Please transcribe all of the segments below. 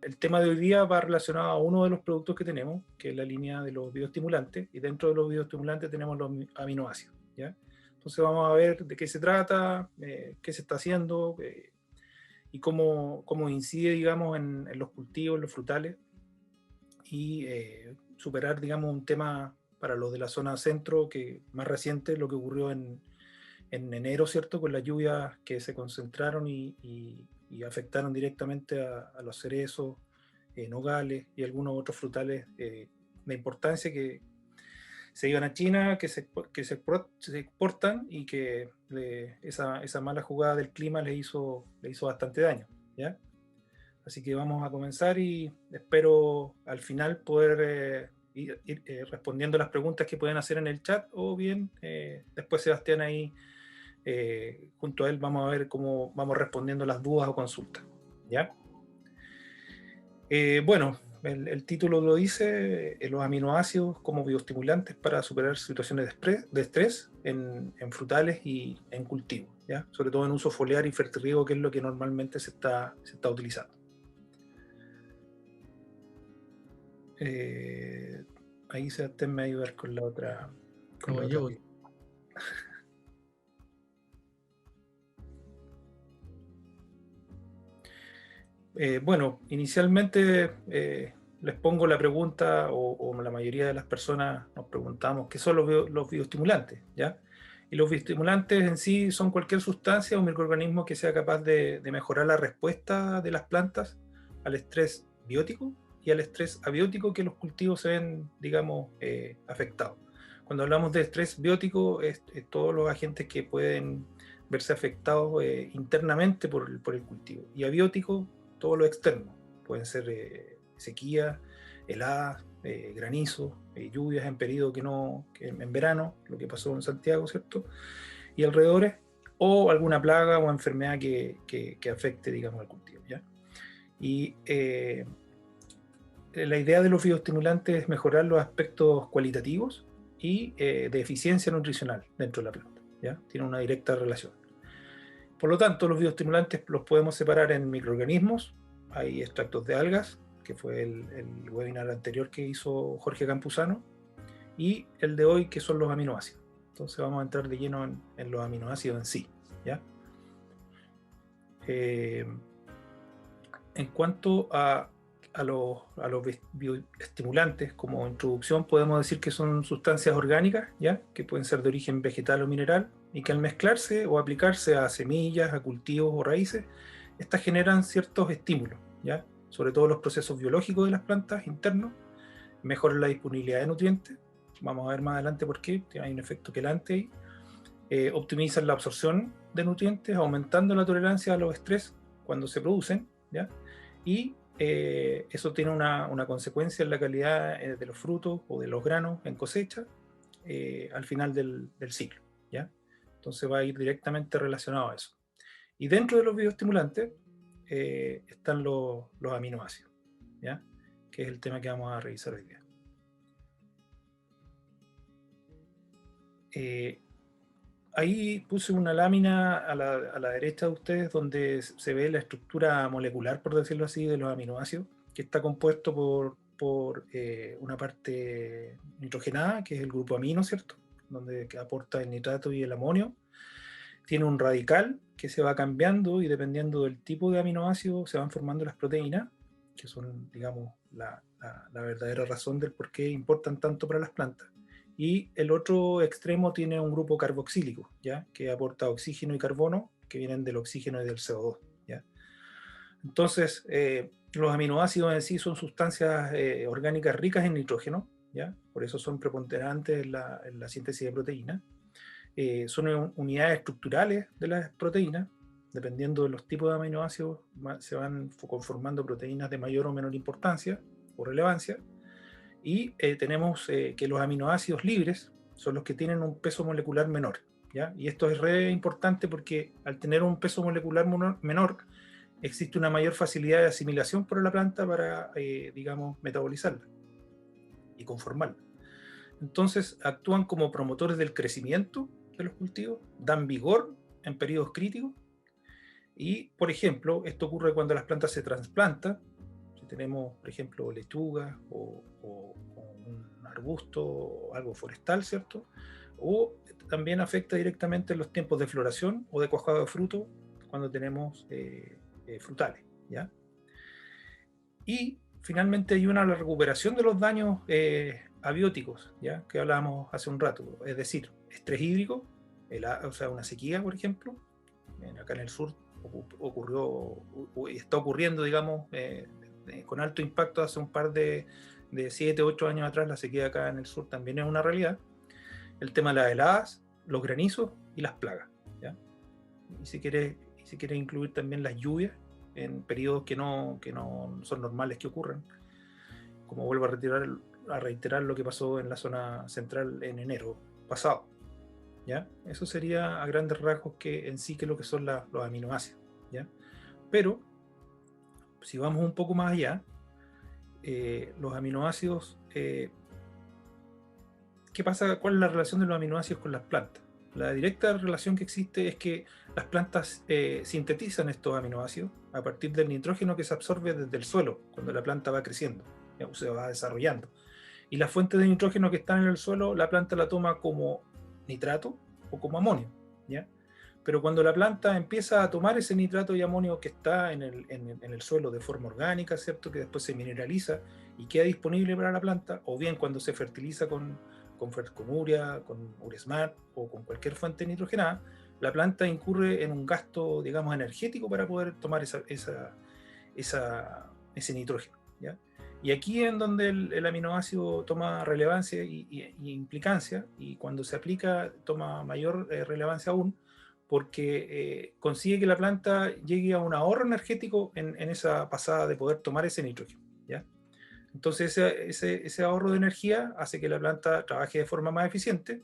El tema de hoy día va relacionado a uno de los productos que tenemos, que es la línea de los bioestimulantes, y dentro de los bioestimulantes tenemos los aminoácidos, ¿ya? Entonces vamos a ver de qué se trata, qué se está haciendo, y cómo incide, digamos, en los cultivos, en los frutales, y superar, digamos, un tema para los de la zona centro, que más reciente, lo que ocurrió en enero, ¿cierto? Con las lluvias que se concentraron y afectaron directamente a los cerezos, nogales y algunos otros frutales de importancia que se iban a China, se exportan y que esa mala jugada del clima le hizo bastante daño, ¿ya? Así que vamos a comenzar y espero al final poder ir respondiendo las preguntas que pueden hacer en el chat, o bien después Sebastián ahí junto a él vamos a ver cómo vamos respondiendo las dudas o consultas, ¿ya? Bueno, el título lo dice, los aminoácidos como bioestimulantes para superar situaciones de estrés en frutales y en cultivos, ¿ya? Sobre todo en uso foliar y fertirriego, que es lo que normalmente se está utilizando. Ahí Sebastián me va a ayudar con la otra. Bueno, inicialmente les pongo la pregunta, o la mayoría de las personas nos preguntamos qué son los bioestimulantes, ¿ya? Y los bioestimulantes en sí son cualquier sustancia o microorganismo que sea capaz de mejorar la respuesta de las plantas al estrés biótico y al estrés abiótico que los cultivos se ven, digamos, afectados. Cuando hablamos de estrés biótico, es todos los agentes que pueden verse afectados internamente por el cultivo. Y abiótico, todo lo externo. Pueden ser sequía, heladas, granizo, lluvias en periodo que en verano, lo que pasó en Santiago, ¿cierto? Y alrededores, o alguna plaga o enfermedad que afecte, digamos, al cultivo, ¿ya? Y la idea de los bioestimulantes es mejorar los aspectos cualitativos y de eficiencia nutricional dentro de la planta, ¿ya? Tiene una directa relación. Por lo tanto, los bioestimulantes los podemos separar en microorganismos. Hay extractos de algas, que fue el webinar anterior que hizo Jorge Campuzano, y el de hoy, que son los aminoácidos. Entonces vamos a entrar de lleno en los aminoácidos en sí, ¿ya? En cuanto a los bioestimulantes, como introducción podemos decir que son sustancias orgánicas, ¿ya? Que pueden ser de origen vegetal o mineral, y que al mezclarse o aplicarse a semillas, a cultivos o raíces, estas generan ciertos estímulos, ¿ya? Sobre todo los procesos biológicos de las plantas internos, mejoran la disponibilidad de nutrientes, vamos a ver más adelante por qué, hay un efecto quelante ahí, optimizan la absorción de nutrientes, aumentando la tolerancia a los estrés cuando se producen, ¿ya? Y eso tiene una consecuencia en la calidad de los frutos o de los granos en cosecha al final del ciclo, ¿ya? Entonces va a ir directamente relacionado a eso. Y dentro de los bioestimulantes están los aminoácidos, ¿ya? Que es el tema que vamos a revisar hoy día. Ahí puse una lámina a la derecha de ustedes donde se ve la estructura molecular, por decirlo así, de los aminoácidos, que está compuesto por una parte nitrogenada, que es el grupo amino, ¿cierto? Donde aporta el nitrato y el amonio. Tiene un radical que se va cambiando y dependiendo del tipo de aminoácido se van formando las proteínas, que son, digamos, la verdadera razón del por qué importan tanto para las plantas. Y el otro extremo tiene un grupo carboxílico, ¿ya? Que aporta oxígeno y carbono, que vienen del oxígeno y del CO2, ¿ya? Entonces, los aminoácidos en sí son sustancias orgánicas ricas en nitrógeno, ¿ya? Por eso son preponderantes en la síntesis de proteínas. Son unidades estructurales de las proteínas. Dependiendo de los tipos de aminoácidos, se van conformando proteínas de mayor o menor importancia o relevancia. Y tenemos que los aminoácidos libres son los que tienen un peso molecular menor, ¿ya? Y esto es re importante porque al tener un peso molecular menor, existe una mayor facilidad de asimilación por la planta para, digamos, metabolizarla. y conformarla. Entonces actúan como promotores del crecimiento de los cultivos, dan vigor en periodos críticos y, por ejemplo, esto ocurre cuando las plantas se trasplantan. Si tenemos, por ejemplo, lechuga o un arbusto o algo forestal, ¿cierto? O también afecta directamente en los tiempos de floración o de cuajado de fruto cuando tenemos frutales, ¿ya? Y finalmente hay la recuperación de los daños abióticos, ¿ya? Que hablábamos hace un rato, es decir, estrés hídrico, o sea, una sequía, por ejemplo, acá en el sur ocurrió y está ocurriendo, digamos, con alto impacto hace un par de 7, 8 años atrás. La sequía acá en el sur también es una realidad. El tema de las heladas, los granizos y las plagas, ¿ya? Y si quiere incluir también las lluvias en periodos que no son normales que ocurran, como vuelvo a reiterar lo que pasó en la zona central en enero pasado, ¿ya? Eso sería a grandes rasgos que en sí que lo que son los aminoácidos, ¿ya? Pero si vamos un poco más allá, los aminoácidos, ¿qué pasa? ¿Cuál es la relación de los aminoácidos con las plantas? La directa relación que existe es que las plantas sintetizan estos aminoácidos a partir del nitrógeno que se absorbe desde el suelo cuando la planta va creciendo, ¿ya? O se va desarrollando. Y las fuentes de nitrógeno que están en el suelo, la planta la toma como nitrato o como amonio, ¿ya? Pero cuando la planta empieza a tomar ese nitrato y amonio que está en el suelo de forma orgánica, ¿cierto? Que después se mineraliza y queda disponible para la planta, o bien cuando se fertiliza con urea, con Uresmar o con cualquier fuente nitrogenada, la planta incurre en un gasto, digamos, energético para poder tomar ese nitrógeno, ¿ya? Y aquí es en donde el aminoácido toma relevancia y implicancia, y cuando se aplica toma mayor relevancia aún, porque consigue que la planta llegue a un ahorro energético en esa pasada de poder tomar ese nitrógeno, ¿ya? Entonces ese ahorro de energía hace que la planta trabaje de forma más eficiente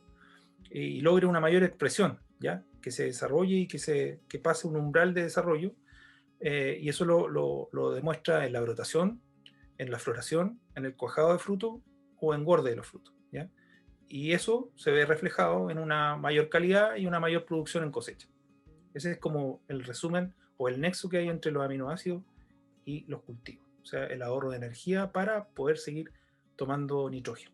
y logre una mayor expresión, ¿ya? Que se desarrolle y que pase un umbral de desarrollo, y eso lo demuestra en la brotación, en la floración, en el cuajado de fruto o engorde de los frutos, ¿ya? Y eso se ve reflejado en una mayor calidad y una mayor producción en cosecha. Ese es como el resumen o el nexo que hay entre los aminoácidos y los cultivos, o sea, el ahorro de energía para poder seguir tomando nitrógeno.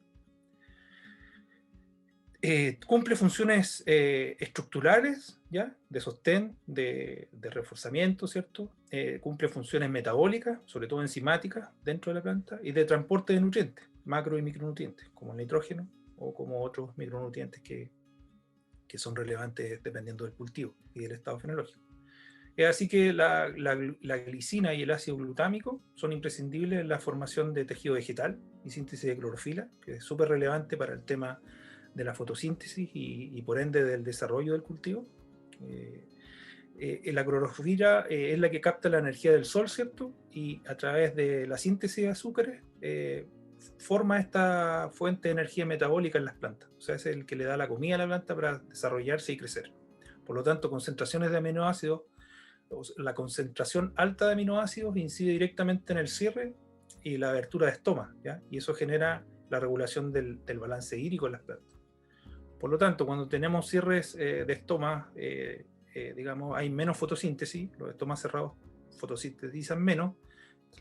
Cumple funciones estructurales, ¿ya? De sostén, de reforzamiento, ¿cierto? Cumple funciones metabólicas, sobre todo enzimáticas, dentro de la planta, y de transporte de nutrientes, macro y micronutrientes, como el nitrógeno o como otros micronutrientes que son relevantes dependiendo del cultivo y del estado fenológico. Así que la glicina y el ácido glutámico son imprescindibles en la formación de tejido vegetal y síntesis de clorofila, que es súper relevante para el tema de la fotosíntesis y por ende del desarrollo del cultivo. La clorofila es la que capta la energía del sol, ¿cierto? Y a través de la síntesis de azúcares forma esta fuente de energía metabólica en las plantas. O sea, es el que le da la comida a la planta para desarrollarse y crecer. Por lo tanto, concentraciones de aminoácidos, la concentración alta de aminoácidos incide directamente en el cierre y la abertura de estomas, ¿ya? Y eso genera la regulación del balance hídrico en las plantas. Por lo tanto, cuando tenemos cierres de estomas, digamos, hay menos fotosíntesis, los estomas cerrados fotosintetizan menos,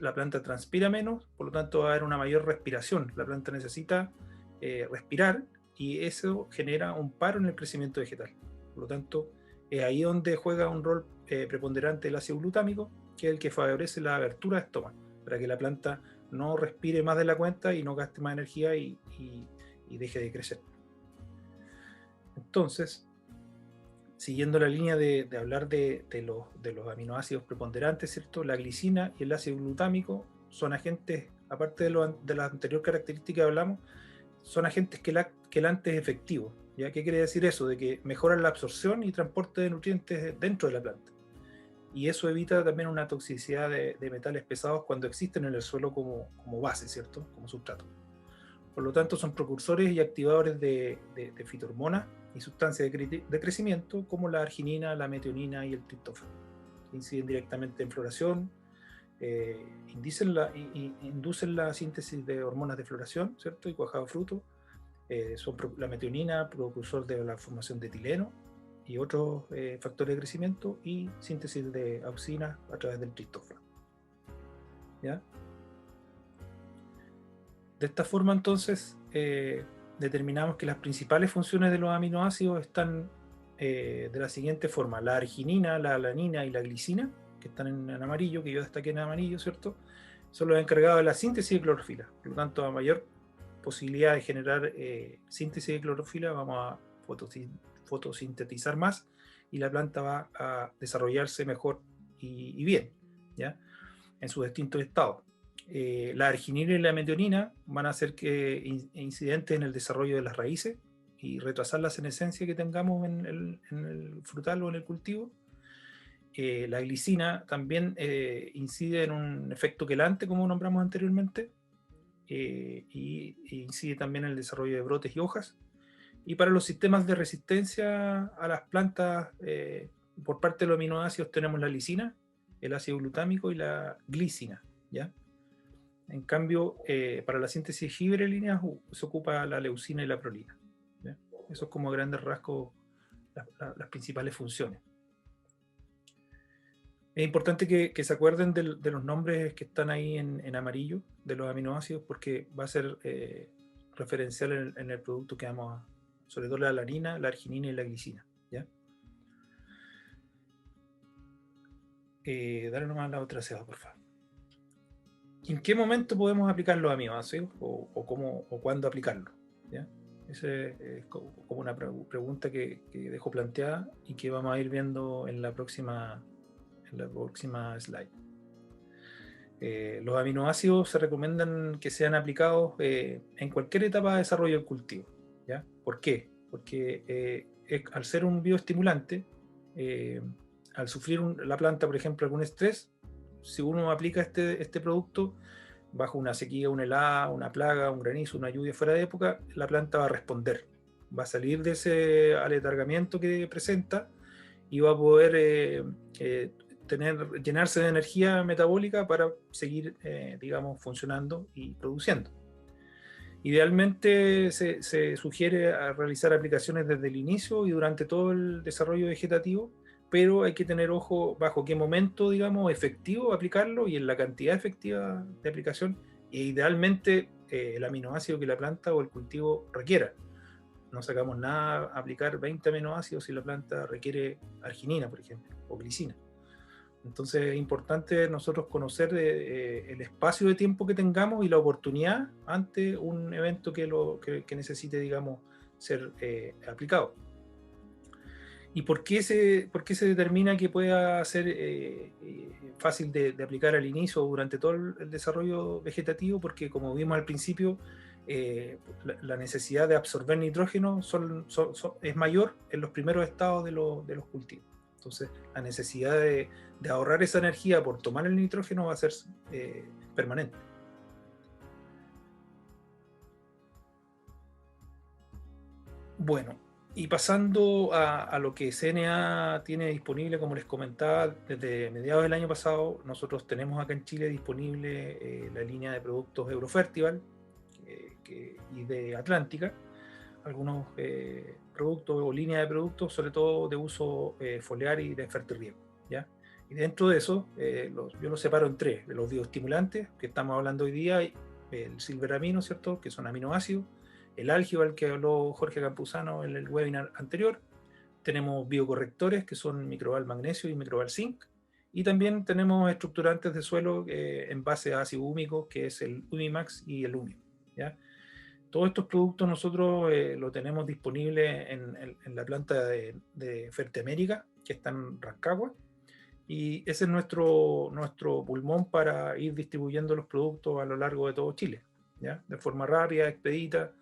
la planta transpira menos, por lo tanto va a haber una mayor respiración. La planta necesita respirar y eso genera un paro en el crecimiento vegetal. Por lo tanto, es ahí donde juega un rol preponderante el ácido glutámico, que es el que favorece la abertura de estomas, para que la planta no respire más de la cuenta y no gaste más energía y deje de crecer. Entonces, siguiendo la línea de hablar de los aminoácidos preponderantes, ¿cierto? La glicina y el ácido glutámico son agentes, aparte de la anterior característica que hablamos, son agentes quelantes efectivos. ¿Ya? ¿Qué quiere decir eso? De que mejoran la absorción y transporte de nutrientes dentro de la planta. Y eso evita también una toxicidad de metales pesados cuando existen en el suelo como base, ¿cierto? Como sustrato. Por lo tanto, son precursores y activadores de fitohormonas y sustancias de crecimiento como la arginina, la metionina y el triptófano, que inciden directamente en floración inducen la síntesis de hormonas de floración, ¿cierto? Y cuajado de fruto. Son la metionina, precursor de la formación de etileno y otros factores de crecimiento, y síntesis de auxina a través del tristófano. ¿Ya? De esta forma, entonces, determinamos que las principales funciones de los aminoácidos están de la siguiente forma: la arginina, la alanina y la glicina, que están en amarillo, que yo destaqué en amarillo, ¿cierto? Son los encargados de la síntesis de clorofila. Por lo tanto, a mayor posibilidad de generar síntesis de clorofila, vamos a fotosintetizar más y la planta va a desarrollarse mejor y bien, ¿ya? En sus distintos estados. La arginina y la metionina van a hacer que incidentes en el desarrollo de las raíces y retrasar la senescencia que tengamos en el frutal o en el cultivo. La glicina también incide en un efecto quelante, como nombramos anteriormente, y incide también en el desarrollo de brotes y hojas. Y para los sistemas de resistencia a las plantas, por parte de los aminoácidos tenemos la lisina, el ácido glutámico y la glicina, ¿ya? En cambio, para la síntesis de giberelinas se ocupa la leucina y la prolina, ¿ya? Eso es como a grandes rasgos las principales funciones. Es importante que se acuerden de los nombres que están ahí en amarillo, de los aminoácidos, porque va a ser referencial en el producto que vamos a, sobre todo la alanina, la arginina y la glicina, ¿ya? Dale nomás la otra seda, por favor. ¿En qué momento podemos aplicar los aminoácidos o cómo o cuándo aplicarlos? ¿Ya? Esa es como una pregunta que dejo planteada y que vamos a ir viendo en la próxima slide. Los aminoácidos se recomiendan que sean aplicados en cualquier etapa de desarrollo del cultivo, ¿ya? ¿Por qué? Porque al ser un bioestimulante, al sufrir la planta, por ejemplo, algún estrés, si uno aplica este producto bajo una sequía, una helada, una plaga, un granizo, una lluvia fuera de época, la planta va a responder, va a salir de ese aletargamiento que presenta y va a poder llenarse de energía metabólica para seguir, digamos, funcionando y produciendo. Idealmente se sugiere a realizar aplicaciones desde el inicio y durante todo el desarrollo vegetativo, pero hay que tener ojo bajo qué momento, digamos, efectivo aplicarlo y en la cantidad efectiva de aplicación, e idealmente el aminoácido que la planta o el cultivo requiera. No sacamos nada a aplicar 20 aminoácidos si la planta requiere arginina, por ejemplo, o glicina. Entonces es importante nosotros conocer el espacio de tiempo que tengamos y la oportunidad ante un evento que necesite, digamos, ser aplicado. ¿Y por qué se determina que pueda ser fácil de aplicar al inicio o durante todo el desarrollo vegetativo? Porque, como vimos al principio, la necesidad de absorber nitrógeno es mayor en los primeros estados de los cultivos. Entonces, la necesidad de ahorrar esa energía por tomar el nitrógeno va a ser permanente. Bueno, y pasando a lo que CNA tiene disponible, como les comentaba, desde mediados del año pasado, nosotros tenemos acá en Chile disponible la línea de productos Eurofertival y de Atlántica, algunos productos o líneas de productos, sobre todo de uso foliar y de fertirriego, ¿ya? Y dentro de eso, yo los separo en tres: los bioestimulantes, que estamos hablando hoy día, el silveramino, ¿cierto?, que son aminoácidos; el álgival, que habló Jorge Campuzano en el webinar anterior; tenemos biocorrectores, que son microval magnesio y microval zinc; y también tenemos estructurantes de suelo en base a ácido húmico, que es el Humimax y el Humio, ¿ya? Todos estos productos nosotros lo tenemos disponible en la planta de Fertiamérica, que está en Rancagua, y ese es nuestro pulmón para ir distribuyendo los productos a lo largo de todo Chile, ¿ya? De forma rápida, expedita.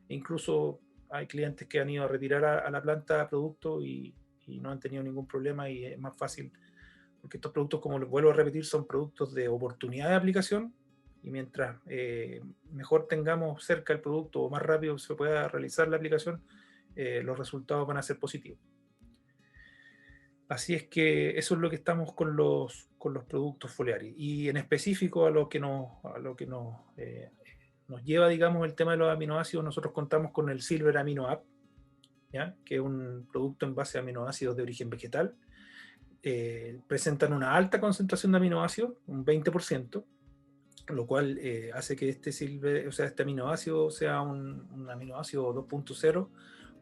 Incluso hay clientes que han ido a retirar a la planta productos y no han tenido ningún problema, y es más fácil, porque estos productos, como les vuelvo a repetir, son productos de oportunidad de aplicación, y mientras mejor tengamos cerca el producto o más rápido se pueda realizar la aplicación, los resultados van a ser positivos. Así es que eso es lo que estamos con los con los productos foliares. Y en específico a lo que nos lleva, digamos, el tema de los aminoácidos, nosotros contamos con el Silver Amino App, ¿ya? Que es un producto en base a aminoácidos de origen vegetal. Presentan una alta concentración de aminoácidos, un 20%, lo cual hace que este aminoácido sea un aminoácido 2.0.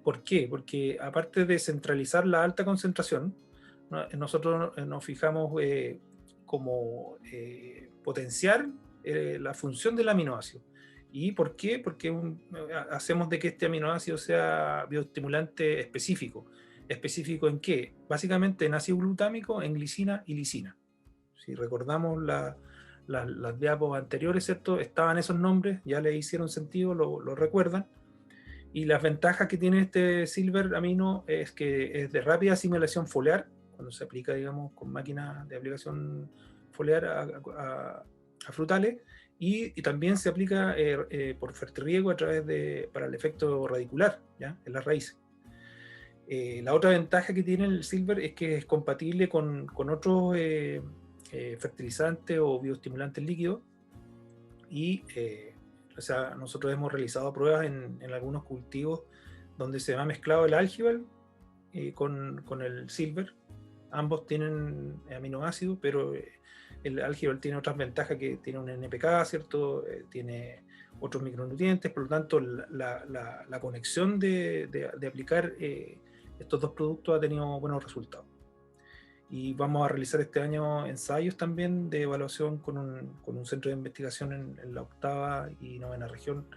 ¿Por qué? Porque aparte de centralizar la alta concentración, nosotros nos fijamos como potenciar la función del aminoácido. ¿Y por qué? Porque hacemos de que este aminoácido sea bioestimulante específico. ¿Específico en qué? Básicamente en ácido glutámico, en glicina y lisina. Si recordamos las diapos anteriores, ¿cierto? Estaban esos nombres, ya le hicieron sentido, lo recuerdan. Y las ventajas que tiene este Silver Amino es que es de rápida asimilación foliar, cuando se aplica, digamos, con máquinas de aplicación foliar a frutales, y también se aplica por fertirriego para el efecto radicular, ¿ya? En las raíces. La otra ventaja que tiene el Silver es que es compatible con otros fertilizantes o bioestimulantes líquidos, y o sea, nosotros hemos realizado pruebas en algunos cultivos donde se ha mezclado el Algival con el Silver. Ambos tienen aminoácidos, pero el Algival tiene otras ventajas, que tiene un NPK, ¿cierto? Tiene otros micronutrientes, por lo tanto la conexión de aplicar estos dos productos ha tenido buenos resultados. Y vamos a realizar este año ensayos también de evaluación con un centro de investigación en la 8ª y 9ª región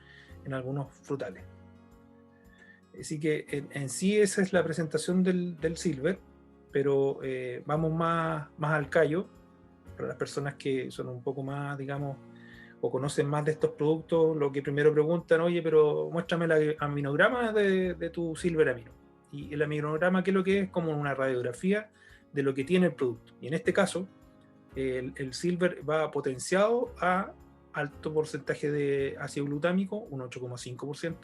en algunos frutales. Así que en sí esa es la presentación del Silver, pero vamos más al callo. Para las personas que son un poco más, digamos, o conocen más de estos productos, lo que primero preguntan: oye, pero muéstrame el aminograma de tu Silver Amino. Y el aminograma, ¿qué es lo que es? Como una radiografía de lo que tiene el producto. Y en este caso, el Silver va potenciado a alto porcentaje de ácido glutámico, un 8,5%.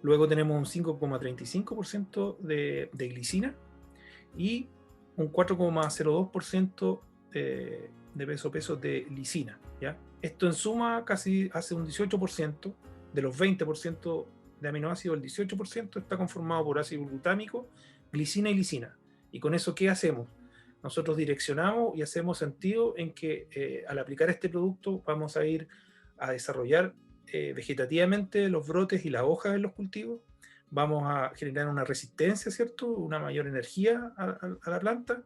Luego tenemos un 5,35% de glicina y un 4,02% de peso de lisina, ¿ya? Esto en suma casi hace un 18%. De los 20% de aminoácidos, el 18% está conformado por ácido glutámico, glicina y lisina. ¿Y con eso qué hacemos? Nosotros direccionamos y hacemos sentido en que al aplicar este producto vamos a ir a desarrollar vegetativamente los brotes y las hojas en los cultivos, vamos a generar una resistencia, ¿cierto? Una mayor energía a la planta,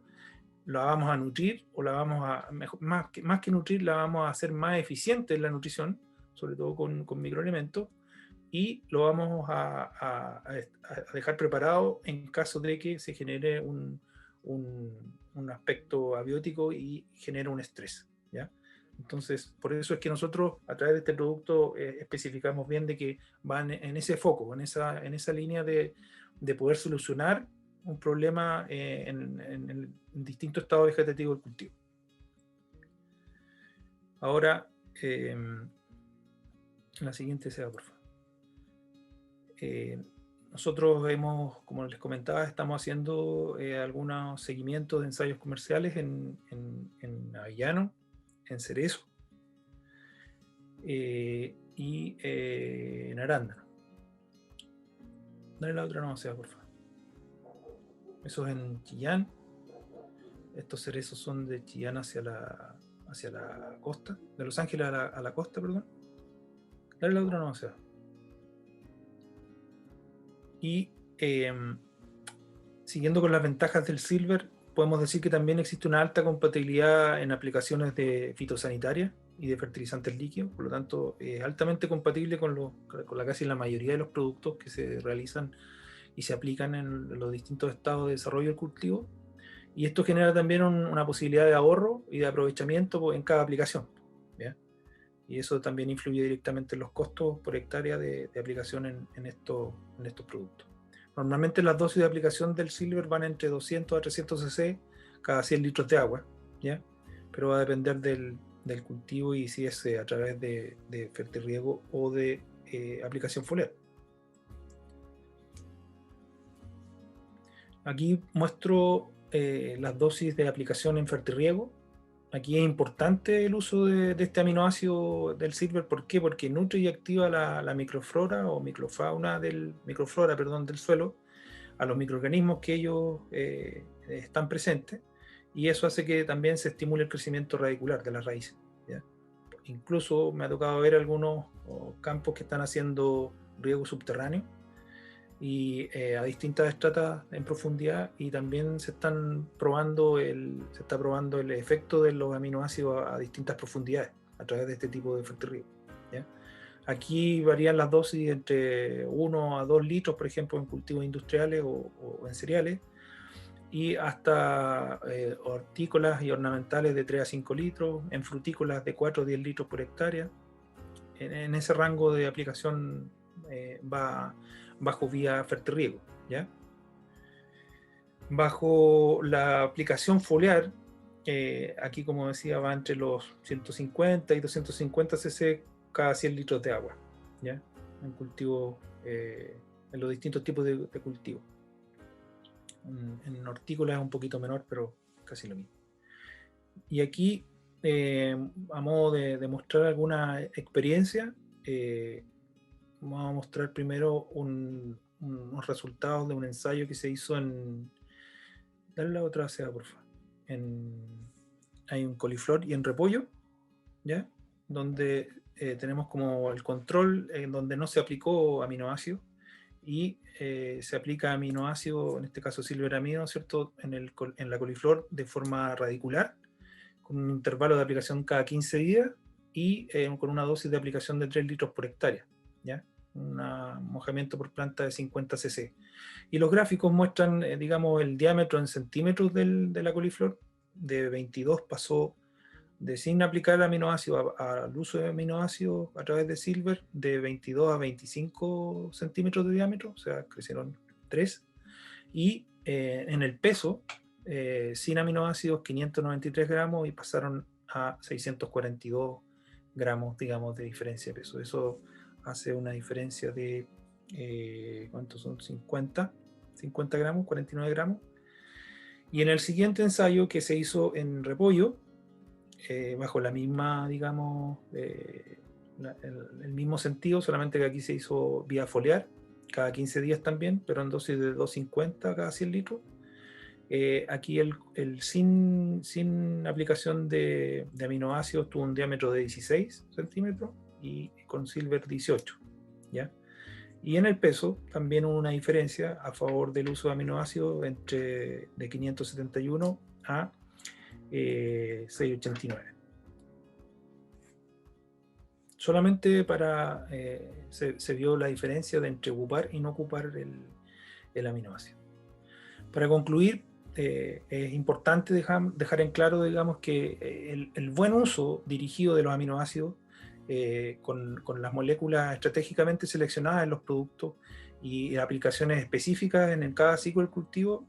la vamos a nutrir, o la vamos a, más que nutrir, la vamos a hacer más eficiente en la nutrición, sobre todo con microelementos, y lo vamos a dejar preparado en caso de que se genere un aspecto abiótico y genere un estrés, ¿ya? Entonces, por eso es que nosotros a través de este producto especificamos bien de que van en ese foco, en esa línea de poder solucionar un problema en distintos estados vegetativos del cultivo. Ahora, la siguiente sea, por favor. Nosotros como les comentaba, estamos haciendo algunos seguimientos de ensayos comerciales en avellano, en cerezo y en arándano. Dale la otra, no sea, por favor. Eso es en Chillán. Estos cerezos son de Chillán hacia la costa, de Los Ángeles a la costa, perdón. Dale la otra, no sea. Y siguiendo con las ventajas del Silver, podemos decir que también existe una alta compatibilidad en aplicaciones de fitosanitarias y de fertilizantes líquidos. Por lo tanto, es altamente compatible con casi la mayoría de los productos que se realizan y se aplican en los distintos estados de desarrollo del cultivo. Y esto genera también una posibilidad de ahorro y de aprovechamiento en cada aplicación, ¿ya? Y eso también influye directamente en los costos por hectárea de aplicación en estos productos. Normalmente las dosis de aplicación del Silver van entre 200 a 300 cc cada 100 litros de agua, ¿ya? Pero va a depender del cultivo y si es a través de fertirriego o de aplicación foliar. Aquí muestro las dosis de aplicación en fertirriego Aquí es importante el uso de este aminoácido del silver. ¿Por qué? Porque nutre y activa la microflora o microflora, perdón, del suelo, a los microorganismos que ellos están presentes, y eso hace que también se estimule el crecimiento radicular de las raíces, ¿ya? Incluso me ha tocado ver algunos campos que están haciendo riego subterráneo y a distintas estratas en profundidad, y también se está probando el efecto de los aminoácidos a distintas profundidades a través de este tipo de fertirriego, ¿ya? Aquí varían las dosis entre 1 a 2 litros, por ejemplo, en cultivos industriales o en cereales, y hasta hortícolas y ornamentales de 3 a 5 litros, en frutícolas de 4 a 10 litros por hectárea. En ese rango de aplicación va bajo vía fertirriego, ¿ya? Bajo la aplicación foliar, aquí, como decía, va entre los 150 y 250 cc cada 100 litros de agua, ¿ya? En cultivo, en los distintos tipos de cultivo. En hortícolas es un poquito menor, pero casi lo mismo. Y aquí, a modo de mostrar alguna experiencia, vamos a mostrar primero unos resultados de un ensayo que se hizo en... Dale la otra sea, por favor. Hay un coliflor y en repollo, ¿ya? Donde tenemos como el control, en donde no se aplicó aminoácido, y se aplica aminoácido, en este caso silveramino, ¿cierto? En la coliflor de forma radicular, con un intervalo de aplicación cada 15 días y con una dosis de aplicación de 3 litros por hectárea, ¿ya? Un mojamiento por planta de 50 cc. Y los gráficos muestran, digamos, el diámetro en centímetros de la coliflor. De 22 pasó de sin aplicar aminoácido al uso de aminoácidos a través de silver, de 22 a 25 centímetros de diámetro, o sea, crecieron 3. Y en el peso, sin aminoácidos, 593 gramos, y pasaron a 642 gramos, digamos, de diferencia de peso. Eso hace una diferencia de, ¿cuántos son? 50 gramos, 49 gramos. Y en el siguiente ensayo, que se hizo en repollo, bajo la misma, digamos, el mismo sentido, solamente que aquí se hizo vía foliar, cada 15 días también, pero en dosis de 250 cada 100 litros. Aquí sin aplicación de aminoácidos tuvo un diámetro de 16 centímetros y con silver 18, ¿ya? Y en el peso también hubo una diferencia a favor del uso de aminoácidos de 571 a 689. Solamente se vio la diferencia de entre ocupar y no ocupar el aminoácido. Para concluir, es importante dejar en claro, digamos, que el buen uso dirigido de los aminoácidos, con las moléculas estratégicamente seleccionadas en los productos y aplicaciones específicas en cada ciclo del cultivo,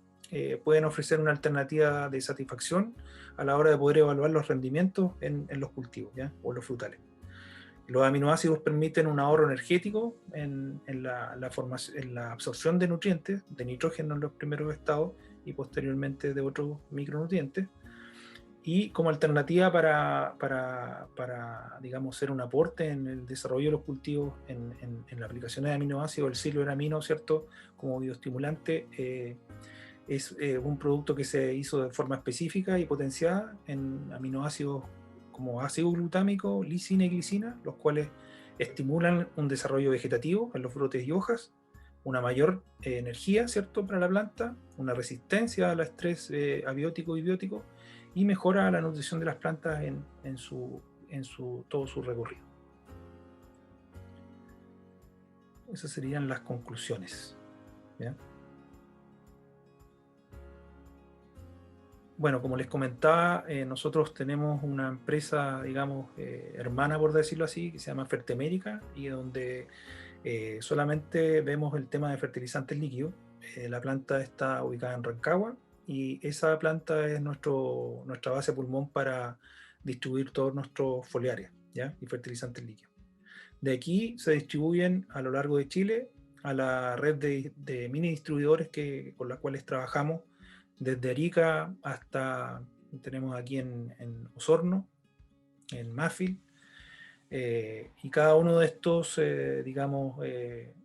pueden ofrecer una alternativa de satisfacción a la hora de poder evaluar los rendimientos en los cultivos, ¿ya? O los frutales. Los aminoácidos permiten un ahorro energético en la absorción de nutrientes, de nitrógeno en los primeros estados y posteriormente de otros micronutrientes. Y como alternativa para digamos, ser un aporte en el desarrollo de los cultivos, en la aplicación de aminoácidos, el silveramino, ¿cierto? Como bioestimulante, es un producto que se hizo de forma específica y potenciada en aminoácidos como ácido glutámico, lisina y glicina, los cuales estimulan un desarrollo vegetativo en los brotes y hojas, una mayor energía, ¿cierto?, para la planta, una resistencia al estrés abiótico y biótico, y mejora la nutrición de las plantas en todo su recorrido. Esas serían las conclusiones, ¿ya? Bueno, como les comentaba, nosotros tenemos una empresa, digamos, hermana, por decirlo así, que se llama Fertemérica, y donde solamente vemos el tema de fertilizantes líquidos. La planta está ubicada en Rancagua, y esa planta es nuestra base pulmón para distribuir todos nuestros foliares, ¿ya? Y fertilizantes líquidos. De aquí se distribuyen a lo largo de Chile a la red de mini distribuidores con las cuales trabajamos desde Arica hasta tenemos aquí en Osorno, en Mafil, y cada uno de estos, digamos,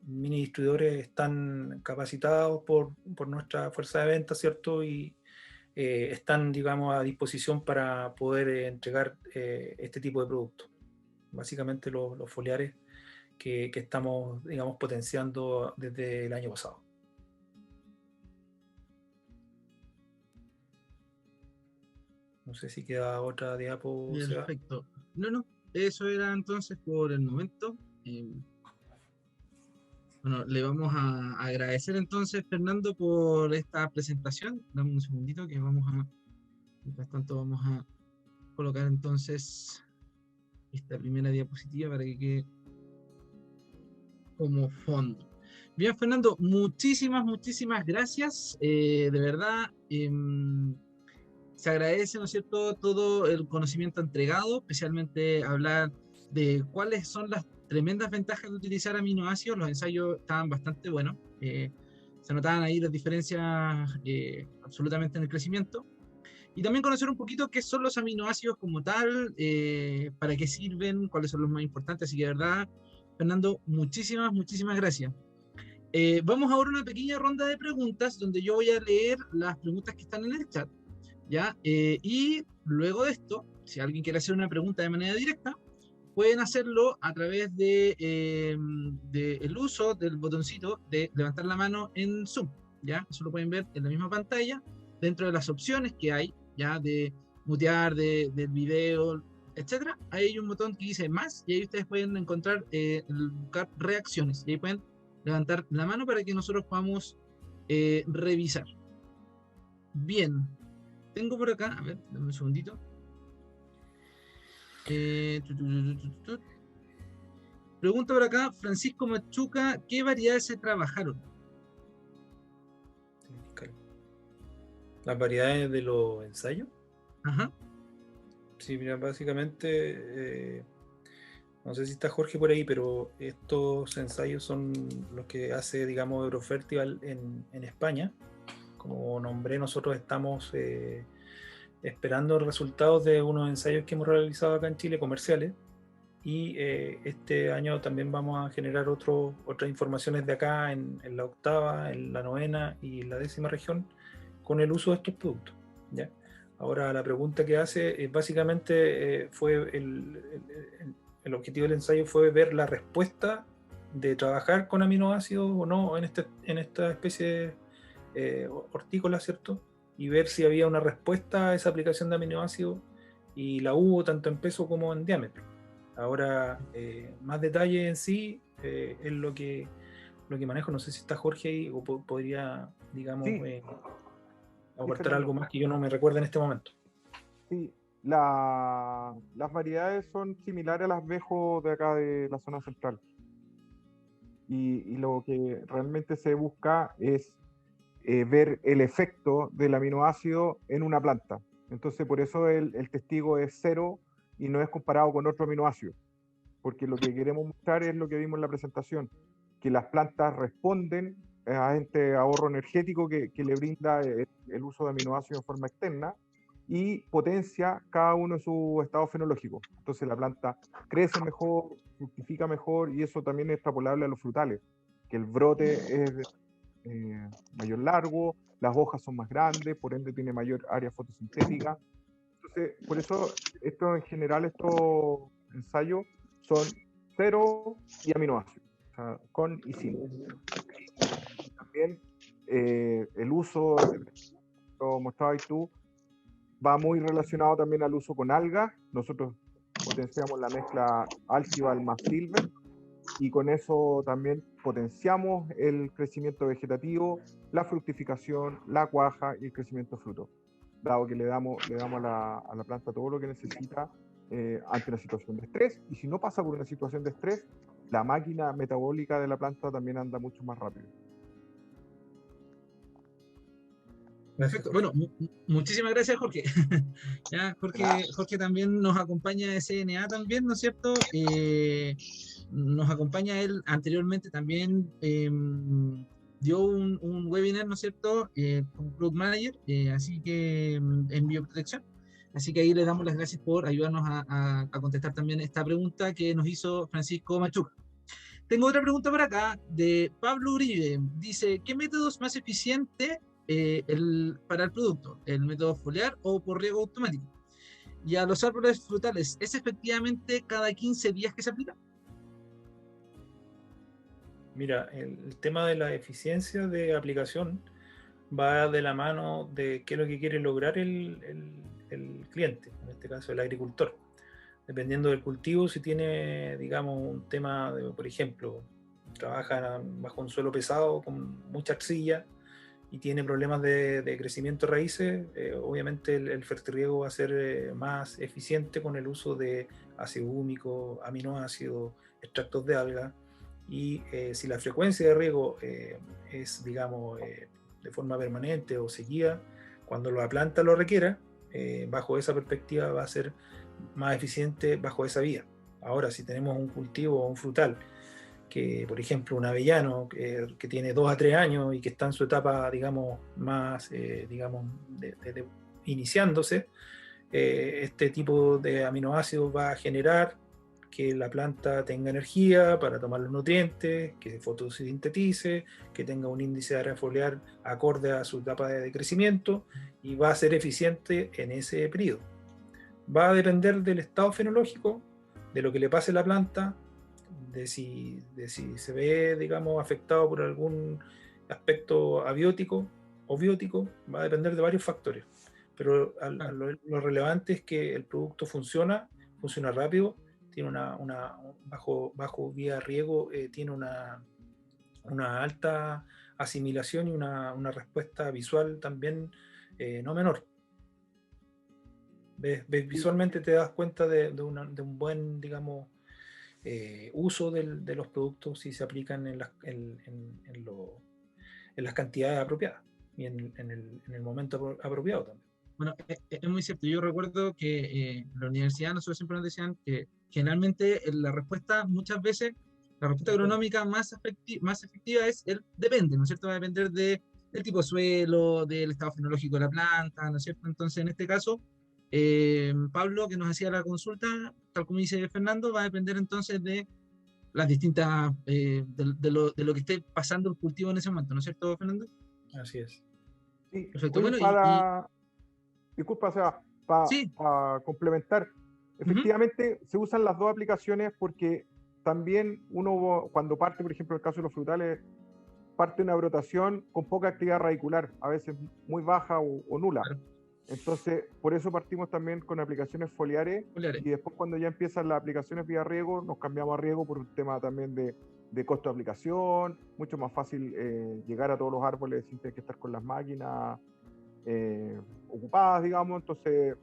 mini distribuidores están capacitados por nuestra fuerza de venta, ¿cierto? Y están, digamos, a disposición para poder entregar este tipo de productos. Básicamente los foliares que estamos, digamos, potenciando desde el año pasado. No sé si queda otra diapo, Seba. Perfecto. No, eso era entonces por el momento. Bueno, le vamos a agradecer entonces, Fernando, por esta presentación. Dame un segundito que mientras tanto vamos a colocar entonces esta primera diapositiva para que quede como fondo. Bien, Fernando, muchísimas gracias. De verdad, se agradece, ¿no es cierto?, todo el conocimiento entregado, especialmente hablar de cuáles son las tremendas ventajas de utilizar aminoácidos. Los ensayos estaban bastante buenos. Se notaban ahí las diferencias absolutamente en el crecimiento. Y también conocer un poquito qué son los aminoácidos como tal, para qué sirven, cuáles son los más importantes. Así que de verdad, Fernando, muchísimas gracias. Vamos ahora a una pequeña ronda de preguntas donde yo voy a leer las preguntas que están en el chat, ¿ya? Y luego de esto, si alguien quiere hacer una pregunta de manera directa, pueden hacerlo a través el uso del botoncito de levantar la mano en Zoom, ¿ya? Eso lo pueden ver en la misma pantalla, dentro de las opciones que hay, ¿ya? De mutear, del video, etcétera. Hay un botón que dice más, y ahí ustedes pueden encontrar, buscar reacciones, y ahí pueden levantar la mano para que nosotros podamos revisar. Bien, tengo por acá, a ver, dame un segundito. Pregunta por acá, Francisco Machuca, ¿qué variedades se trabajaron? Las variedades de los ensayos. Ajá. Sí, mira, básicamente, no sé si está Jorge por ahí, pero estos ensayos son los que hace, digamos, Eurofertival en España. Como nombré, nosotros estamos esperando resultados de unos ensayos que hemos realizado acá en Chile, comerciales, y este año también vamos a generar otras informaciones de acá en la octava, en la novena y la 10ª región con el uso de estos productos, ¿ya? Ahora la pregunta que hace básicamente fue el objetivo del ensayo fue ver la respuesta de trabajar con aminoácidos o no en esta especie hortícola, ¿cierto? Y ver si había una respuesta a esa aplicación de aminoácidos, y la hubo tanto en peso como en diámetro. Ahora, más detalle en sí es lo que manejo. No sé si está Jorge ahí o podría, digamos, Sí, sí, aportar algo Fernando. más que yo no me recuerdo en este momento. Sí, las variedades son similares a las Vejo de acá de la zona central. Y lo que realmente se busca es ver el efecto del aminoácido en una planta. Entonces, por eso el testigo es cero y no es comparado con otro aminoácido. Porque lo que queremos mostrar es lo que vimos en la presentación, que las plantas responden a este ahorro energético que le brinda el uso de aminoácidos en forma externa y potencia cada uno de sus estados fenológicos. Entonces la planta crece mejor, fructifica mejor, y eso también es extrapolable a los frutales, que el brote es mayor largo, las hojas son más grandes, por ende tiene mayor área fotosintética. Entonces, por eso, en general, estos ensayos son cero y aminoácidos, o sea, con y sin. Y también el uso, lo mostrabas tú, va muy relacionado también al uso con algas. Nosotros potenciamos la mezcla Alcival más Silver, y con eso también potenciamos el crecimiento vegetativo, la fructificación, la cuaja y el crecimiento de fruto, dado que le damos a la planta todo lo que necesita ante una situación de estrés. Y si no pasa por una situación de estrés, la máquina metabólica de la planta también anda mucho más rápido. Gracias, Perfecto. Jorge. Bueno, muchísimas gracias, Jorge. Ya, Jorge también nos acompaña de CNA también, ¿no es cierto? Nos acompaña él anteriormente también, dio un webinar, ¿no es cierto? Como Product Manager, así que en bioprotección. Así que ahí le damos las gracias por ayudarnos a contestar también esta pregunta que nos hizo Francisco Machuca. Tengo otra pregunta por acá de Pablo Uribe. Dice, ¿qué método es más eficiente para el producto? ¿El método foliar o por riego automático? Y a los árboles frutales, ¿es efectivamente cada 15 días que se aplica? Mira, el tema de la eficiencia de aplicación va de la mano de qué es lo que quiere lograr el cliente, en este caso el agricultor. Dependiendo del cultivo, si tiene, digamos, un tema de, por ejemplo, trabaja bajo un suelo pesado con mucha arcilla y tiene problemas de crecimiento de raíces, obviamente el fertirriego va a ser más eficiente con el uso de ácido húmico, aminoácidos, extractos de alga. Y si la frecuencia de riego es, digamos, de forma permanente o seguida, cuando la planta lo requiera, bajo esa perspectiva va a ser más eficiente bajo esa vía. Ahora, si tenemos un cultivo o un frutal, que por ejemplo un avellano que tiene 2 a 3 años y que está en su etapa, digamos, más, digamos, iniciándose, este tipo de aminoácidos va a generar que la planta tenga energía para tomar los nutrientes, que se fotosintetice, que tenga un índice de área foliar acorde a su etapa de crecimiento y va a ser eficiente en ese periodo. Va a depender del estado fenológico, de lo que le pase a la planta, de si se ve, digamos, afectado por algún aspecto abiótico o biótico, va a depender de varios factores. Pero lo relevante es que el producto funciona rápido, tiene bajo vía riego, tiene una alta asimilación y una respuesta visual también no menor. Visualmente te das cuenta de un buen, digamos, uso de los productos si se aplican en las cantidades apropiadas y en el momento apropiado también. Bueno, es muy cierto. Yo recuerdo que en la universidad nosotros siempre nos decían que generalmente la respuesta, muchas veces, la respuesta agronómica más efectiva es el depende, ¿no es cierto? Va a depender del tipo de suelo, del estado fenológico de la planta, ¿no es cierto? Entonces, en este caso, Pablo, que nos hacía la consulta, tal como dice Fernando, va a depender entonces de las distintas, de lo que esté pasando el cultivo en ese momento, ¿no es cierto, Fernando? Así es. Sí. Perfecto. Oye, Bueno, disculpa, o sea, para sí. complementar, efectivamente se usan las dos aplicaciones porque también uno cuando parte, por ejemplo, en el caso de los frutales, parte una brotación con poca actividad radicular, a veces muy baja o nula. Claro. Entonces, por eso partimos también con aplicaciones foliares y después cuando ya empiezan las aplicaciones vía riego, nos cambiamos a riego por un tema también de costo de aplicación, mucho más fácil llegar a todos los árboles sin tener que estar con las máquinas ocupadas, digamos. Entonces,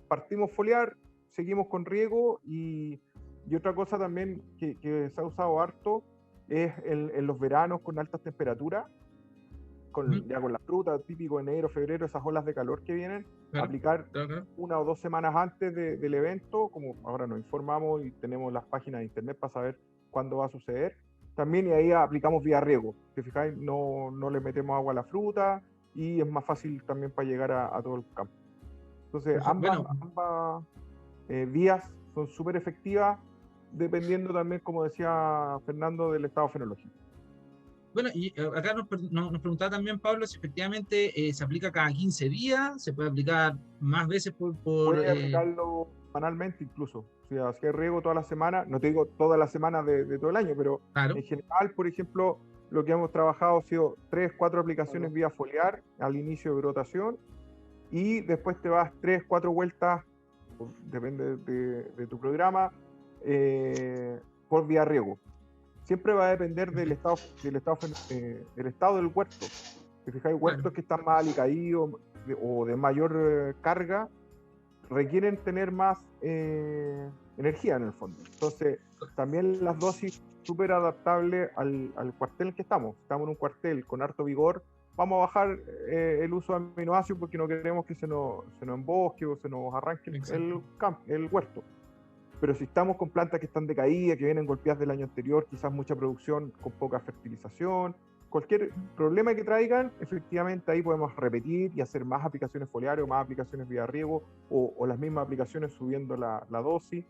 partimos foliar, seguimos con riego y otra cosa también que se ha usado harto es en los veranos con altas temperaturas, ya con la fruta, típico enero, febrero, esas olas de calor que vienen, aplicar 1 o 2 semanas antes del evento, como ahora nos informamos y tenemos las páginas de internet para saber cuándo va a suceder. También y ahí aplicamos vía riego, ¿te fijáis? No le metemos agua a la fruta y es más fácil también para llegar a todo el campo. Entonces, ambas vías son súper efectivas, dependiendo también, como decía Fernando, del estado fenológico. Bueno, y acá nos preguntaba también Pablo si efectivamente se aplica cada 15 días, se puede aplicar más veces Puede aplicarlo semanalmente incluso. O sea, si hay riego toda la semana, no te digo todas las semanas de todo el año, pero en general, por ejemplo, lo que hemos trabajado ha sido 3, 4 aplicaciones vía foliar al inicio de brotación y después te vas 3, 4 vueltas, depende de tu programa, por vía riego. Siempre va a depender del estado del huerto. Si fijáis, huertos que están más alicaídos o de mayor carga, requieren tener más energía en el fondo. Entonces, también las dosis súper adaptables al cuartel en que estamos. Estamos en un cuartel con harto vigor, vamos a bajar el uso de aminoácidos porque no queremos que se nos embosque o se nos arranque el huerto. Pero si estamos con plantas que están decaídas, que vienen golpeadas del año anterior, quizás mucha producción con poca fertilización, cualquier problema que traigan, efectivamente ahí podemos repetir y hacer más aplicaciones foliares o más aplicaciones vía riego o las mismas aplicaciones subiendo la dosis.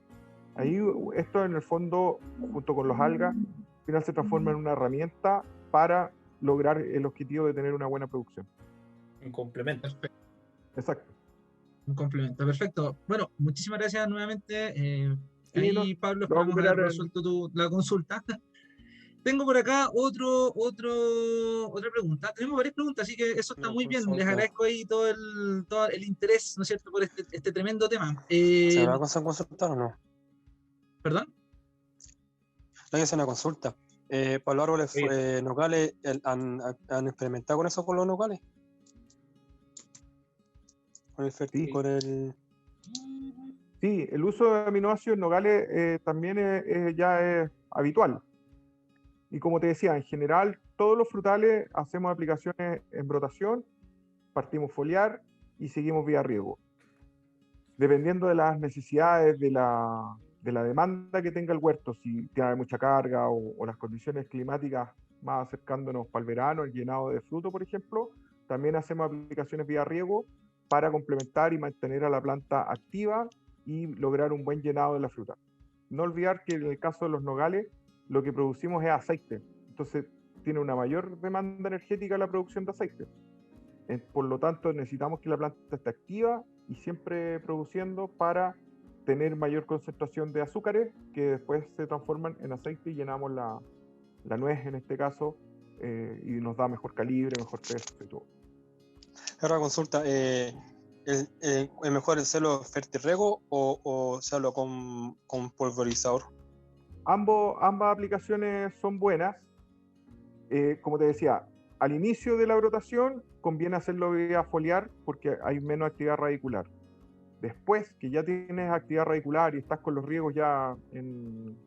Ahí esto en el fondo, junto con los algas, al final se transforma en una herramienta para lograr el objetivo de tener una buena producción. Un complemento. Perfecto. Exacto. Un complemento, perfecto. Bueno, muchísimas gracias nuevamente. Sí, Ahí, Pablo, lo vamos esperamos a haber mirar resuelto la consulta. Tengo por acá otra pregunta. Tenemos varias preguntas, así que eso está muy bien. Les agradezco ahí todo el interés, ¿no es cierto?, por este tremendo tema. ¿Se va a consultar o no? ¿Perdón? No, que es una consulta. ¿Para los árboles nogales han experimentado con eso por los nogales? Con el Sí. con el... Sí, el uso de aminoácidos en nogales también ya es habitual. Y como te decía, en general, todos los frutales hacemos aplicaciones en brotación, partimos foliar y seguimos vía riego. Dependiendo de las necesidades de la demanda que tenga el huerto, si tiene mucha carga o las condiciones climáticas más acercándonos para el verano, el llenado de fruto, por ejemplo, también hacemos aplicaciones vía riego para complementar y mantener a la planta activa y lograr un buen llenado de la fruta. No olvidar que en el caso de los nogales, lo que producimos es aceite. Entonces, tiene una mayor demanda energética la producción de aceite. Por lo tanto, necesitamos que la planta esté activa y siempre produciendo para tener mayor concentración de azúcares que después se transforman en aceite y llenamos la nuez en este caso y nos da mejor calibre, mejor peso y todo. Ahora consulta, ¿es mejor hacerlo fertirrego o hacerlo con pulverizador? Ambas aplicaciones son buenas. Como te decía, al inicio de la brotación conviene hacerlo vía foliar porque hay menos actividad radicular. Después que ya tienes actividad radicular y estás con los riegos ya en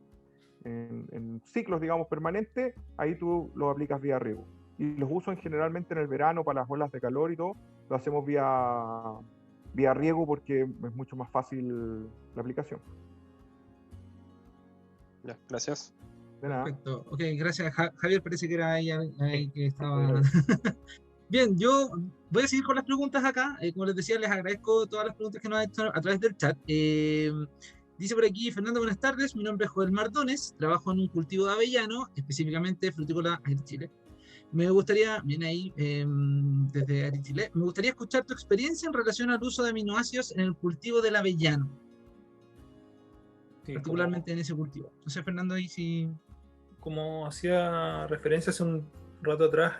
ciclos, digamos, permanentes, ahí tú los aplicas vía riego. Y los uso generalmente en el verano para las olas de calor y todo, lo hacemos vía riego porque es mucho más fácil la aplicación. Ya, gracias. De nada. Perfecto. Ok, gracias. Javier parece que era ahí que estaba... Bien, yo voy a seguir con las preguntas acá. Como les decía, les agradezco todas las preguntas que nos han hecho a través del chat. Dice por aquí, Fernando, buenas tardes. Mi nombre es Joel Mardones. Trabajo en un cultivo de avellano, específicamente frutícola en Chile. Me gustaría, viene ahí desde Ari, Chile, me gustaría escuchar tu experiencia en relación al uso de aminoácidos en el cultivo del avellano. Sí, particularmente en ese cultivo. Entonces, Fernando, ahí sí... Como hacía referencia hace un rato atrás,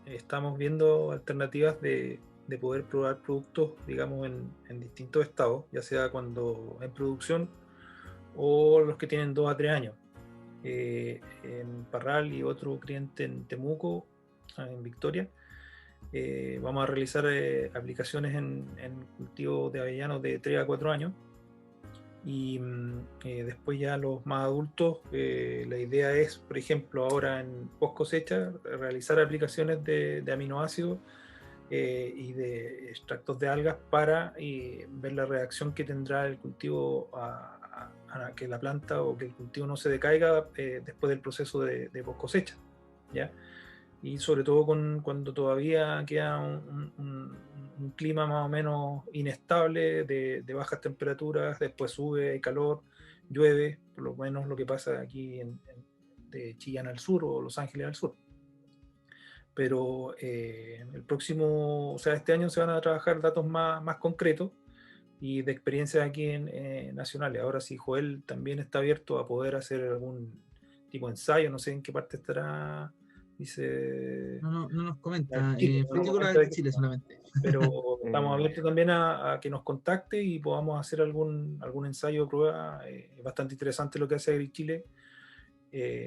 estamos viendo alternativas de poder probar productos, digamos, en distintos estados, ya sea cuando en producción o los que tienen 2 a 3 años. En Parral y otro cliente en Temuco, en Victoria, vamos a realizar aplicaciones en cultivos de avellanos de 3 a 4 años. Y después ya los más adultos, la idea es, por ejemplo, ahora en post cosecha, realizar aplicaciones de aminoácidos y de extractos de algas para ver la reacción que tendrá el cultivo a que la planta o que el cultivo no se decaiga después del proceso de post cosecha, ¿ya? Y sobre todo cuando todavía queda un clima más o menos inestable de bajas temperaturas, después sube, hay calor, llueve, por lo menos lo que pasa aquí de Chillán al sur o Los Ángeles al sur. Pero el próximo, o sea, este año se van a trabajar datos más concretos y de experiencias aquí nacionales. Ahora sí, Joel también está abierto a poder hacer algún tipo de ensayo, no sé en qué parte estará. Dice. No nos comenta. Frutícola de Chile solamente. Pero estamos abiertos también a que nos contacte y podamos hacer algún ensayo de prueba. Es bastante interesante lo que hace AgriChile.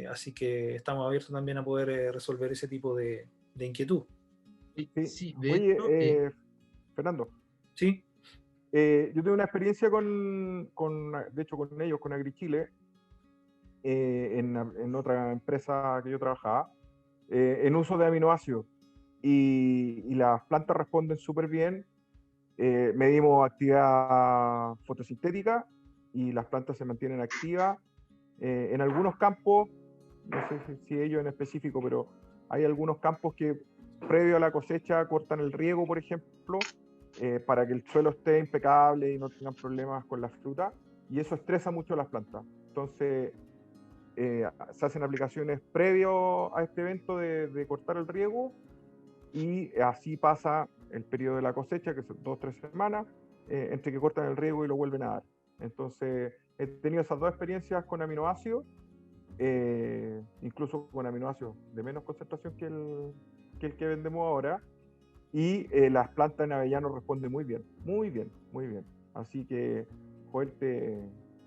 Así que estamos abiertos también a poder resolver ese tipo de inquietud. Sí. Oye, Fernando. Sí. Yo tuve una experiencia de hecho con ellos, con AgriChile, en otra empresa que yo trabajaba, en uso de aminoácidos. Y las plantas responden súper bien. Medimos actividad fotosintética y las plantas se mantienen activas. En algunos campos, no sé si ellos en específico, pero Hay algunos campos que previo a la cosecha cortan el riego, por ejemplo, para que el suelo esté impecable y no tengan problemas con la fruta, y eso estresa mucho a las plantas. Entonces, se hacen aplicaciones previo a este evento de cortar el riego, y así pasa el periodo de la cosecha, que son 2 o 3 semanas, entre que cortan el riego y lo vuelven a dar. Entonces, he tenido esas dos experiencias con aminoácidos, incluso con aminoácidos de menos concentración que el que vendemos ahora, y las plantas en avellano responden muy bien, muy bien, muy bien. Así que, Joel, te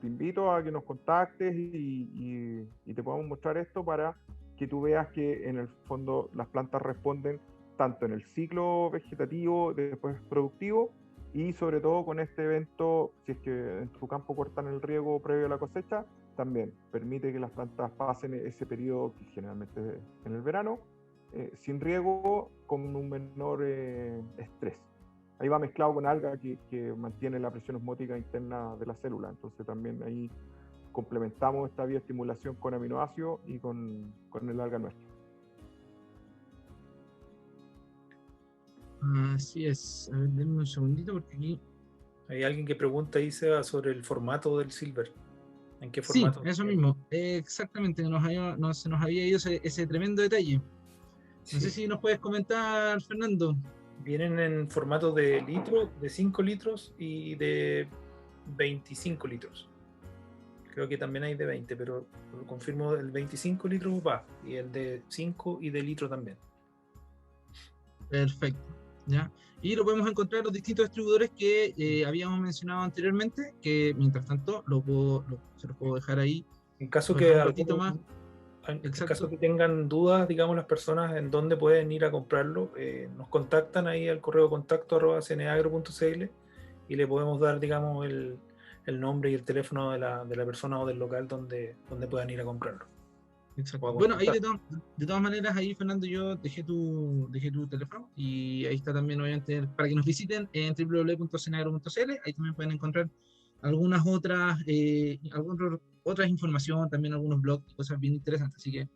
invito a que nos contactes y te podamos mostrar esto para que tú veas que en el fondo las plantas responden tanto en el ciclo vegetativo, después productivo, y sobre todo con este evento, si es que en tu campo cortan el riego previo a la cosecha, también permite que las plantas pasen ese periodo, que generalmente es en el verano, sin riego, con un menor estrés. Ahí va mezclado con alga que mantiene la presión osmótica interna de la célula, entonces también ahí complementamos esta bioestimulación con aminoácidos y con el alga nuestra. Así es. A ver, denme un segundito porque aquí... Hay alguien que pregunta ahí, Seba, sobre el formato del silver. ¿En qué Sí, formato? eso mismo. Exactamente, se nos había ido ese tremendo detalle. No sé si nos puedes comentar, Fernando. Vienen en formato de litro, de 5 litros y de 25 litros. Creo que también hay de 20, pero lo confirmo, el 25 litros va, y el de 5 y de litro también. Perfecto. ¿Ya? Y lo podemos encontrar en los distintos distribuidores que habíamos mencionado anteriormente, que mientras tanto se los puedo dejar ahí. En caso Dejar que un ratito más. En Exacto. caso que tengan dudas, digamos, las personas en dónde pueden ir a comprarlo, nos contactan ahí al correo contacto@cneagro.cl y le podemos dar, digamos, el nombre y el teléfono de la persona o del local donde puedan ir a comprarlo. Exacto. Bueno, ahí de todas maneras, ahí Fernando, yo dejé tu teléfono y ahí está también, obviamente, para que nos visiten en www.cneagro.cl. Ahí también pueden encontrar algunas otras información, también algunos blogs y cosas bien interesantes, así que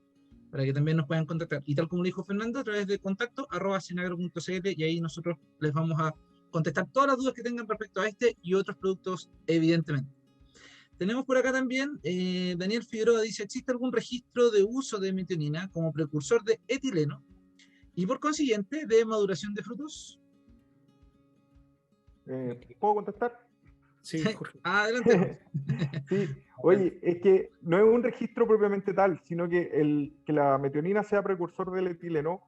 para que también nos puedan contactar. Y tal como le dijo Fernando, a través de contacto @cneagro.cl, y ahí nosotros les vamos a contestar todas las dudas que tengan respecto a este y otros productos, evidentemente. Tenemos por acá también, Daniel Figueroa dice, ¿existe algún registro de uso de metionina como precursor de etileno y por consiguiente de maduración de frutos? ¿Puedo contestar? Sí, Jorge. Adelante. Sí, oye, es que no es un registro propiamente tal, sino que que la metionina sea precursor del etileno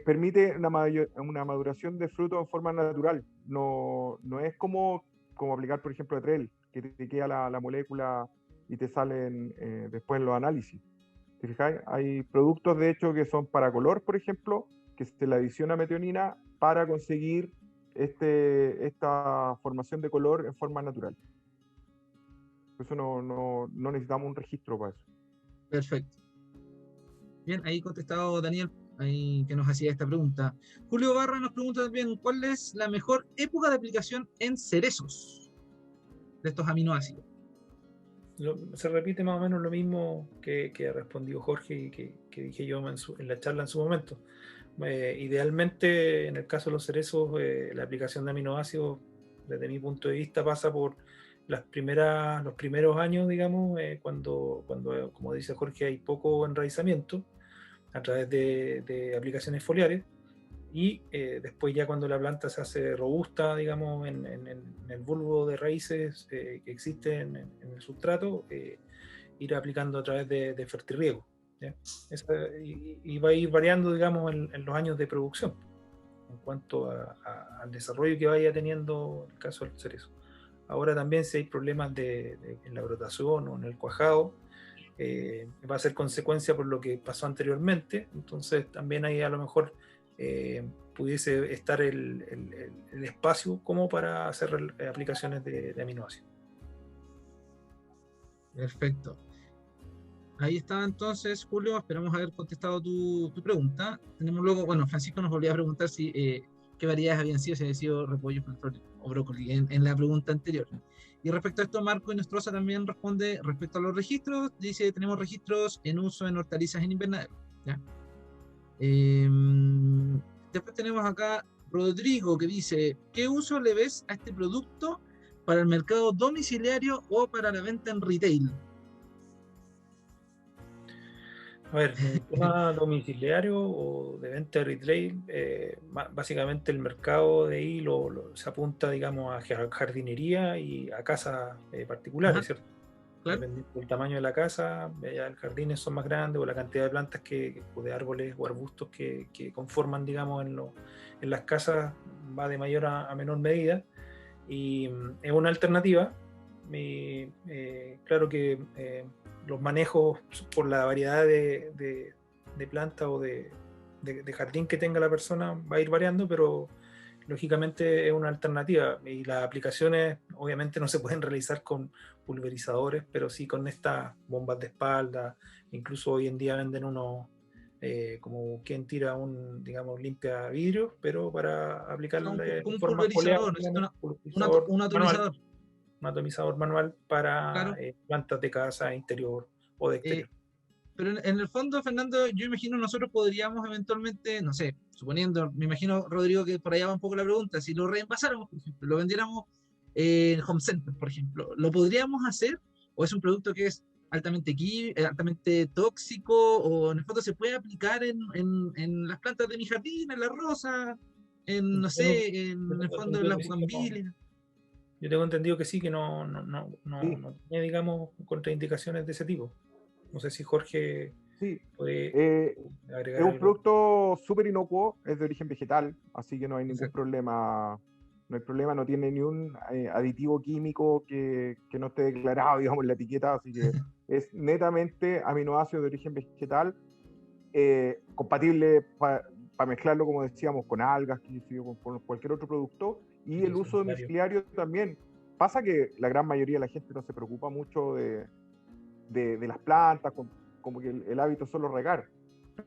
permite una maduración de frutos en forma natural. No es como aplicar, por ejemplo, Etrel, que te queda la molécula y te salen después los análisis. ¿Te fijáis? Hay productos, de hecho, que son para color, por ejemplo, que se le adiciona metionina para conseguir esta formación de color en forma natural. Por eso no necesitamos un registro para eso. Perfecto. Bien, ahí contestado Daniel, ahí que nos hacía esta pregunta. Julio Barra nos pregunta también, ¿cuál es la mejor época de aplicación en cerezos de estos aminoácidos? Se repite más o menos lo mismo que ha respondido Jorge y que dije yo en la charla en su momento. Idealmente, en el caso de los cerezos, la aplicación de aminoácidos, desde mi punto de vista, pasa por los primeros años, digamos, cuando, como dice Jorge, hay poco enraizamiento a través de aplicaciones foliares, y después ya cuando la planta se hace robusta, digamos, en el bulbo de raíces que existe en el sustrato, ir aplicando a través de fertirriego. Y va a ir variando, digamos, en los años de producción en cuanto al desarrollo que vaya teniendo el caso del cerezo. Ahora también, si hay problemas en la brotación o en el cuajado, va a ser consecuencia por lo que pasó anteriormente. Entonces también ahí a lo mejor pudiese estar el espacio como para hacer aplicaciones de aminoácidos. Perfecto. Ahí está entonces, Julio, esperamos haber contestado tu pregunta. Tenemos luego, bueno, Francisco nos volvió a preguntar qué variedades habían sido, si había sido repollo o brócoli en la pregunta anterior. Y respecto a esto, Marco Inostroza también responde respecto a los registros, dice, tenemos registros en uso en hortalizas en invernadero, ¿ya? Después tenemos acá Rodrigo que dice, ¿qué uso le ves a este producto para el mercado domiciliario o para la venta en retail? A ver, en el tema domiciliario o de venta de retail, básicamente el mercado de ahí se apunta, digamos, a jardinería y a casas particulares, Ajá, ¿cierto? claro. Dependiendo del tamaño de la casa, ya el jardines son más grandes o la cantidad de plantas o de árboles o arbustos que conforman, digamos, en las casas va de mayor a menor medida y es una alternativa. Claro que los manejos por la variedad de plantas o de jardín que tenga la persona va a ir variando, pero lógicamente es una alternativa y las aplicaciones obviamente no se pueden realizar con pulverizadores, pero sí con estas bombas de espalda. Incluso hoy en día venden unos como quien tira digamos, limpia vidrio, pero para aplicarle Como en un forma foliar, pulverizador, ¿no es cierto? digamos, pulverizador Un manual, atomizador, un atomizador manual para claro. plantas de casa interior o de Eh, exterior. pero en el fondo, Fernando, yo imagino nosotros podríamos eventualmente, no sé, suponiendo, me imagino, Rodrigo, que por allá va un poco la pregunta, si lo reenvasáramos, por ejemplo, lo vendiéramos en Home Center, por ejemplo, ¿lo podríamos hacer? ¿O es un producto que es altamente tóxico? ¿O en el fondo se puede aplicar en las plantas de mi jardín, en la rosa, en, no Yo tengo, sé, yo en el tengo fondo en entendido las que sí, que no. bugambilias? Yo tengo entendido que sí, que Sí, no tiene, digamos, contraindicaciones de ese tipo. No sé si Jorge sí. puede Eh, es agregar un algo. producto súper inocuo, es de origen vegetal, así que no hay ningún Exacto. problema. No hay problema, no tiene ni un aditivo químico que no esté declarado, digamos, en la etiqueta, así que es netamente aminoácido de origen vegetal, compatible para mezclarlo, como decíamos, con algas, con cualquier otro producto, y el uso Fitosanitario. domiciliario también. Pasa que la gran mayoría de la gente no se preocupa mucho de las plantas, como que el hábito es solo regar,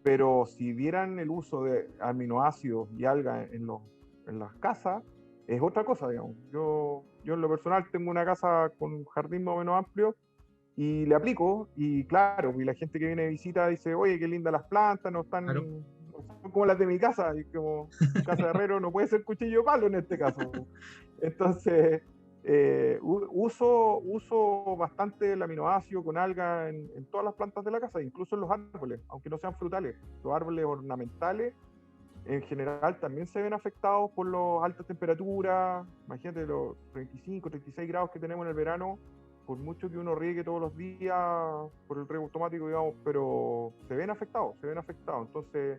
pero si vieran el uso de aminoácidos y algas en las casas, es otra cosa, digamos. Yo en lo personal tengo una casa con un jardín más o menos amplio y le aplico, y claro, y la gente que viene de visita dice, oye, qué lindas las plantas, Claro. no son como las de mi casa, y como mi casa de herrero no puede ser cuchillo de palo en este caso. Entonces, uso bastante el aminoácido con alga en todas las plantas de la casa, incluso en los árboles, aunque no sean frutales. Los árboles ornamentales en general también se ven afectados por las altas temperaturas. Imagínate los 35, 36 grados que tenemos en el verano, por mucho que uno riegue todos los días por el riego automático, digamos, pero se ven afectados, se ven afectados. Entonces,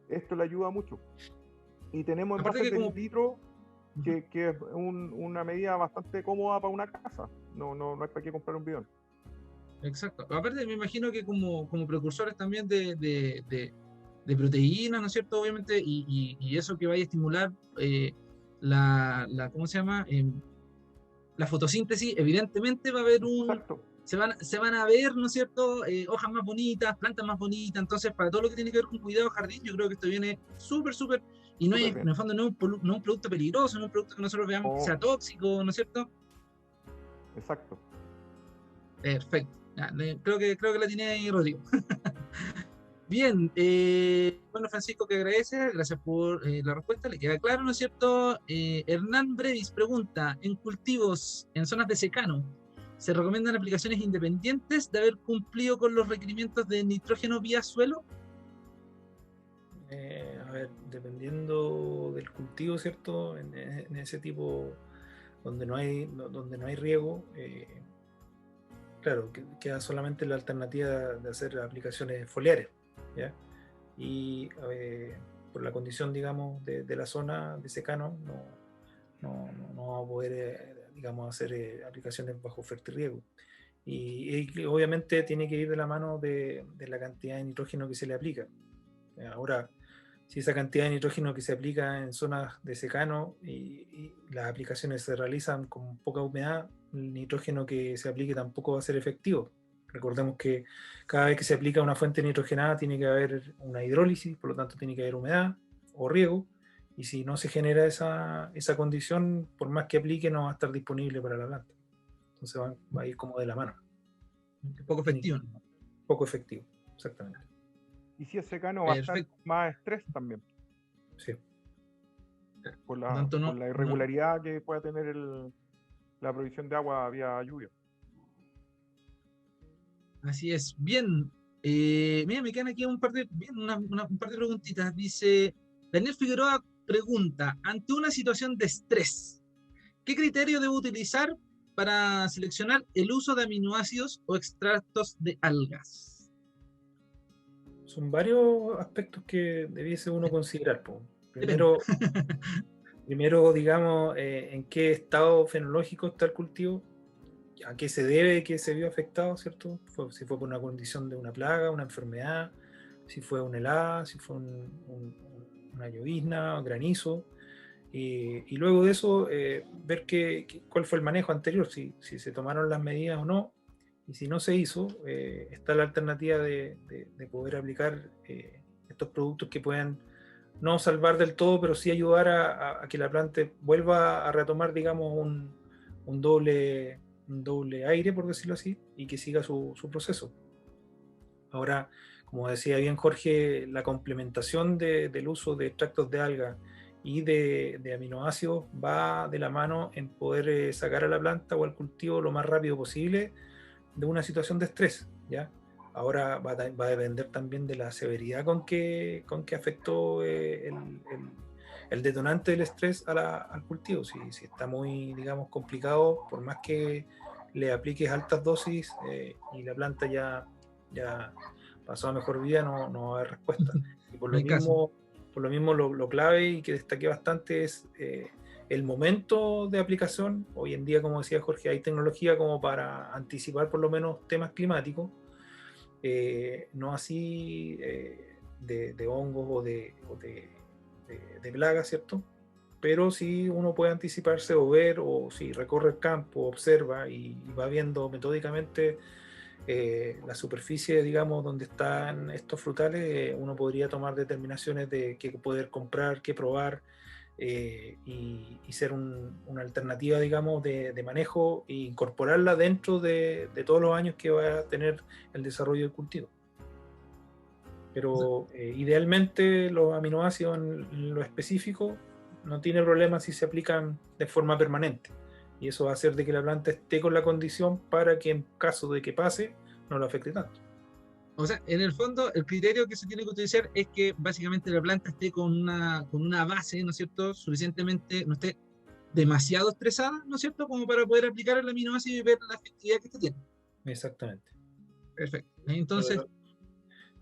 esto le ayuda mucho. Y tenemos Aparte envases que de como... litro, Ujú. que es una medida bastante cómoda para una casa. No hay para qué comprar un bidón. Exacto. Aparte, me imagino que como precursores también de proteínas, ¿no es cierto? Obviamente, y eso que vaya a estimular ¿cómo se llama? La fotosíntesis, evidentemente va a haber Exacto, se van a ver, ¿no es cierto? Hojas más bonitas, plantas más bonitas. Entonces, para todo lo que tiene que ver con cuidado de jardín, yo creo que esto viene súper, súper, y no súper es, en bien. el fondo, no es un producto peligroso, no es un producto que nosotros veamos que Oh, sea tóxico, ¿no es cierto? exacto. Perfecto. Ya, creo que la tiene ahí, Rodrigo. Bien, bueno, Francisco, que agradece, gracias por la respuesta, le queda claro, ¿no es cierto? Hernán Brevis pregunta, ¿en cultivos en zonas de secano se recomiendan aplicaciones independientes de haber cumplido con los requerimientos de nitrógeno vía suelo? A ver, dependiendo del cultivo, ¿cierto? En ese tipo donde no hay riego, claro, queda solamente la alternativa de hacer aplicaciones foliares, ¿ya? Y por la condición, digamos, de la zona de secano, no vamos a poder, digamos, hacer aplicaciones bajo fertirriego. Y obviamente tiene que ir de la mano de la cantidad de nitrógeno que se le aplica. Ahora, si esa cantidad de nitrógeno que se aplica en zonas de secano y las aplicaciones se realizan con poca humedad, el nitrógeno que se aplique tampoco va a ser efectivo. Recordemos que cada vez que se aplica una fuente nitrogenada tiene que haber una hidrólisis, por lo tanto tiene que haber humedad o riego, y si no se genera esa condición, por más que aplique, no va a estar disponible para la planta. Entonces va a ir como de la mano. Poco efectivo, ¿no? Poco efectivo, exactamente. Y si es secano va a estar Perfecto. más estrés también, Sí. por Por tanto, por la irregularidad que pueda tener la provisión de agua vía lluvia. así es. Bien. Mira, me quedan aquí un par de, bien, un par de preguntitas. Dice Daniel Figueroa pregunta, ante una situación de estrés, ¿qué criterio debo utilizar para seleccionar el uso de aminoácidos o extractos de algas? Son varios aspectos que debiese uno considerar, po. Depende. Primero, digamos, en qué estado fenológico está el cultivo, a qué se debe que se vio afectado, ¿cierto? Si fue por una condición de una plaga, una enfermedad, si fue una helada, si fue una llovizna, un granizo. Y luego de eso, ver cuál fue el manejo anterior, si se tomaron las medidas o no. Y si no se hizo, está la alternativa de poder aplicar estos productos que puedan no salvar del todo, pero sí ayudar a que la planta vuelva a retomar, digamos, un doble aire, por decirlo así, y que siga su proceso. Ahora, como decía bien Jorge, la complementación del uso de extractos de alga y de aminoácidos va de la mano en poder sacar a la planta o al cultivo lo más rápido posible de una situación de estrés, ¿ya? Ahora va a depender también de la severidad con que afectó el detonante del estrés al cultivo. Si está muy, digamos, complicado, por más que le apliques altas dosis y la planta ya pasó a mejor vida, no va a haber respuesta. Y No hay caso. por lo mismo lo clave y que destaqué bastante es el momento de aplicación. Hoy en día, como decía Jorge, hay tecnología como para anticipar por lo menos temas climáticos, no así de hongos de plagas, ¿cierto? Pero sí uno puede anticiparse o ver, o si recorre el campo, observa y va viendo metódicamente la superficie, digamos, donde están estos frutales, uno podría tomar determinaciones de qué poder comprar, qué probar, y ser una alternativa, digamos, de manejo e incorporarla dentro de todos los años que va a tener el desarrollo del cultivo. Pero idealmente los aminoácidos en lo específico no tiene problema si se aplican de forma permanente. Y eso va a hacer de que la planta esté con la condición para que en caso de que pase, no lo afecte tanto. O sea, en el fondo, el criterio que se tiene que utilizar es que básicamente la planta esté con una base, ¿no es cierto?, suficientemente, no esté demasiado estresada, ¿no es cierto?, como para poder aplicar el aminoácido y ver la efectividad que este tiene. Exactamente. Perfecto. Entonces,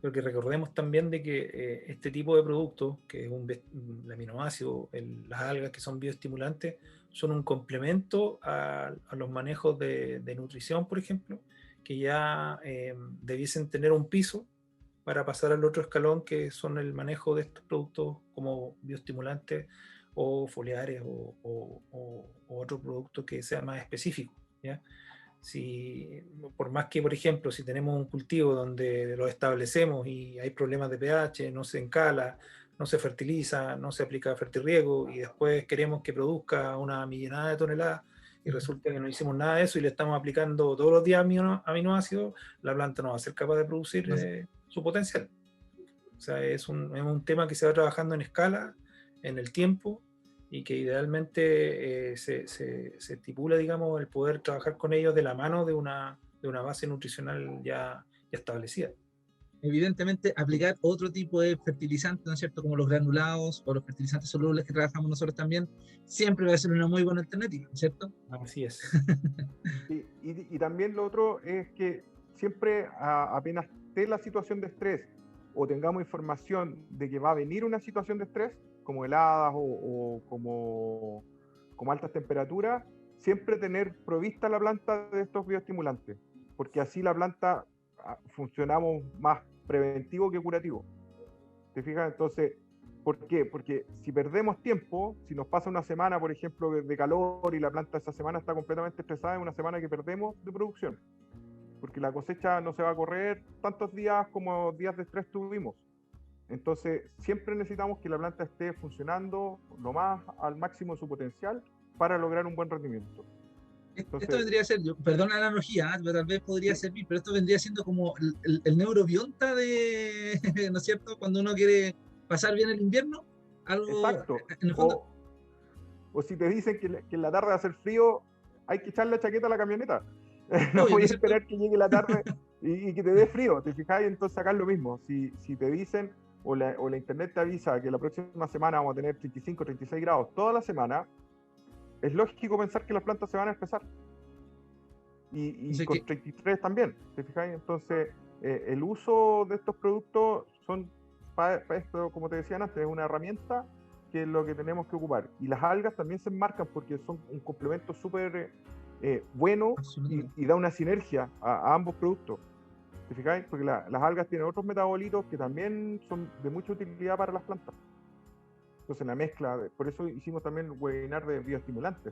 Pero que recordemos también de que este tipo de productos, que es el aminoácido, las algas que son bioestimulantes, son un complemento a los manejos de nutrición, por ejemplo, que ya debiesen tener un piso para pasar al otro escalón, que son el manejo de estos productos como bioestimulantes o foliares o otro producto que sea más específico, ¿ya? Si, por más que, por ejemplo, si tenemos un cultivo donde lo establecemos y hay problemas de pH, no se encala, no se fertiliza, no se aplica fertirriego y después queremos que produzca una millonada de toneladas y resulta que no hicimos nada de eso y le estamos aplicando todos los días aminoácidos, la planta no va a ser capaz de producir no sé, su potencial. O sea, es un tema que se va trabajando en escala, en el tiempo, y que idealmente se estipula, digamos, el poder trabajar con ellos de la mano de una base nutricional ya establecida. evidentemente, aplicar otro tipo de fertilizantes, ¿no es cierto?, como los granulados o los fertilizantes solubles que trabajamos nosotros también, siempre va a ser una muy buena alternativa, ¿no es cierto? Así es. Y también lo otro es que siempre apenas esté la situación de estrés o tengamos información de que va a venir una situación de estrés, como heladas o como altas temperaturas, siempre tener provista la planta de estos bioestimulantes, porque así la planta funcionamos más preventivo que curativo. ¿Te fijas? Entonces, ¿por qué? Porque si perdemos tiempo, si nos pasa una semana, por ejemplo, de calor y la planta esa semana está completamente estresada, es una semana que perdemos de producción, porque la cosecha no se va a correr tantos días como días de estrés tuvimos. Entonces, siempre necesitamos que la planta esté funcionando lo más al máximo de su potencial para lograr un buen rendimiento. Esto Entonces, vendría a ser, perdón la analogía, pero tal vez podría sí, servir, pero esto vendría siendo como el neurobionta de, ¿no es cierto? Cuando uno quiere pasar bien el invierno, algo, exacto. en el fondo, O si te dicen que en la tarde va a hacer frío, hay que echar la chaqueta a la camioneta. No obvio, voy ¿no a es cierto? esperar que llegue la tarde y que te dé frío, ¿te fijas? Entonces acá es lo mismo. Si te dicen o la internet te avisa que la próxima semana vamos a tener 35, 36 grados toda la semana, es lógico pensar que las plantas se van a empezar. Y Así con que, 33 también, ¿te fijáis? Entonces, el uso de estos productos son para esto, como te decía antes, es una herramienta que es lo que tenemos que ocupar. Y las algas también se enmarcan porque son un complemento súper bueno absolutamente. y da una sinergia a ambos productos. ¿Te fijáis? Porque las algas tienen otros metabolitos que también son de mucha utilidad para las plantas. Entonces, la mezcla, por eso hicimos también un webinar de bioestimulantes.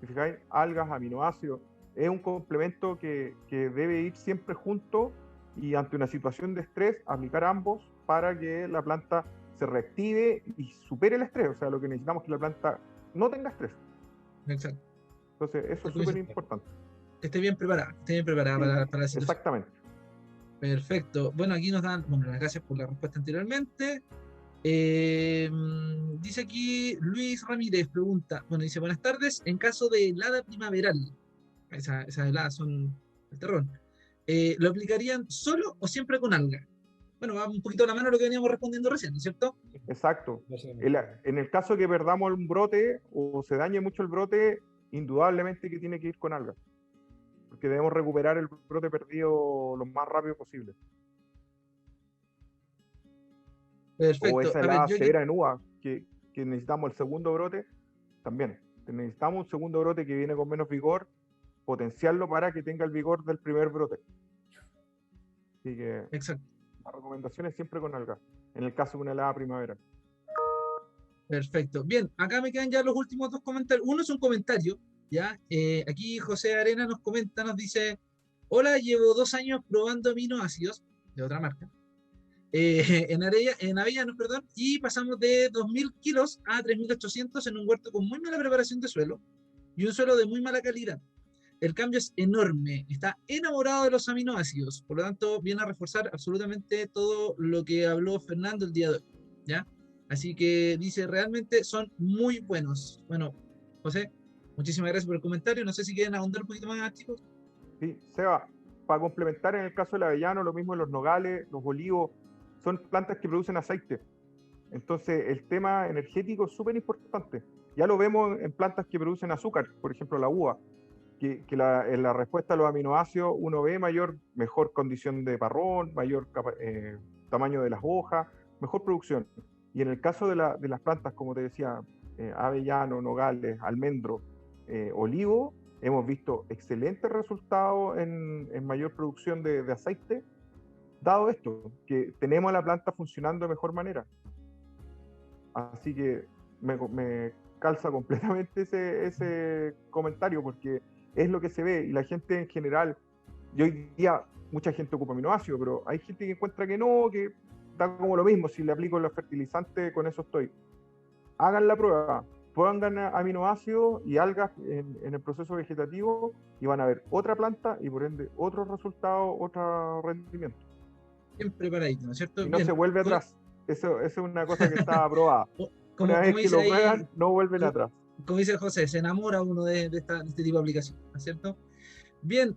¿Te fijáis? Algas, aminoácidos, es un complemento que debe ir siempre junto y ante una situación de estrés, aplicar ambos para que la planta se reactive y supere el estrés. O sea, lo que necesitamos es que la planta no tenga estrés. Exacto. Entonces, eso es súper importante. Esté bien preparada Sí, para la situación. exactamente. Perfecto. Bueno, aquí nos dan, bueno, las gracias por la respuesta anteriormente. Dice aquí Luis Ramírez, pregunta, bueno, dice, buenas tardes, en caso de helada primaveral, esas heladas son el terror, ¿lo aplicarían solo o siempre con alga? Bueno, va un poquito a la mano lo que veníamos respondiendo recién, ¿no es cierto? Exacto. Básicamente. En el caso que perdamos un brote o se dañe mucho el brote, indudablemente que tiene que ir con algas. Porque debemos recuperar el brote perdido lo más rápido posible. O Perfecto. esa A ver, helada yo aquí, severa en uva, que necesitamos el segundo brote, también. Necesitamos un segundo brote que viene con menos vigor, potenciarlo para que tenga el vigor del primer brote. Así que exacto, la recomendación es siempre con alga, en el caso de una helada primavera. perfecto. Bien, acá me quedan ya los últimos dos comentarios. Uno es un comentario, ¿ya? Aquí José Arena nos comenta, nos dice, hola, llevo 2 años probando aminoácidos de otra marca en Avellanos, perdón, y pasamos de 2.000 kilos a 3.800 en un huerto con muy mala preparación de suelo y un suelo de muy mala calidad. El cambio es enorme, está enamorado de los aminoácidos, por lo tanto viene a reforzar absolutamente todo lo que habló Fernando el día de hoy, ¿ya? Así que dice, realmente son muy buenos. Bueno, José, muchísimas gracias por el comentario, no sé si quieren ahondar un poquito más, chicos. Sí, Seba, para complementar en el caso del avellano, lo mismo en los nogales, los olivos, son plantas que producen aceite. Entonces, el tema energético es súper importante. Ya lo vemos en plantas que producen azúcar, por ejemplo, la uva, en la respuesta a los aminoácidos uno ve mejor condición de parrón, mayor tamaño de las hojas, mejor producción. Y en el caso de las plantas, como te decía, avellano, nogales, almendro, olivo, hemos visto excelentes resultados en mayor producción de aceite, dado esto, que tenemos a la planta funcionando de mejor manera. Así que me calza completamente ese comentario, porque es lo que se ve y la gente en general, y hoy día mucha gente ocupa aminoácidos, pero hay gente que encuentra que no, que da como lo mismo, si le aplico los fertilizantes, con eso estoy. Hagan la prueba, pongan aminoácidos y algas en el proceso vegetativo y van a ver otra planta y por ende otros resultados, otro rendimiento. Bien preparadito, ¿no es cierto? Y no Bien. se vuelve atrás. Eso es una cosa que está aprobada. Como, Una vez como que dice lo ahí, prueban, no vuelven como, atrás. como dice José, se enamora uno de este tipo de aplicación, ¿no es cierto? Bien,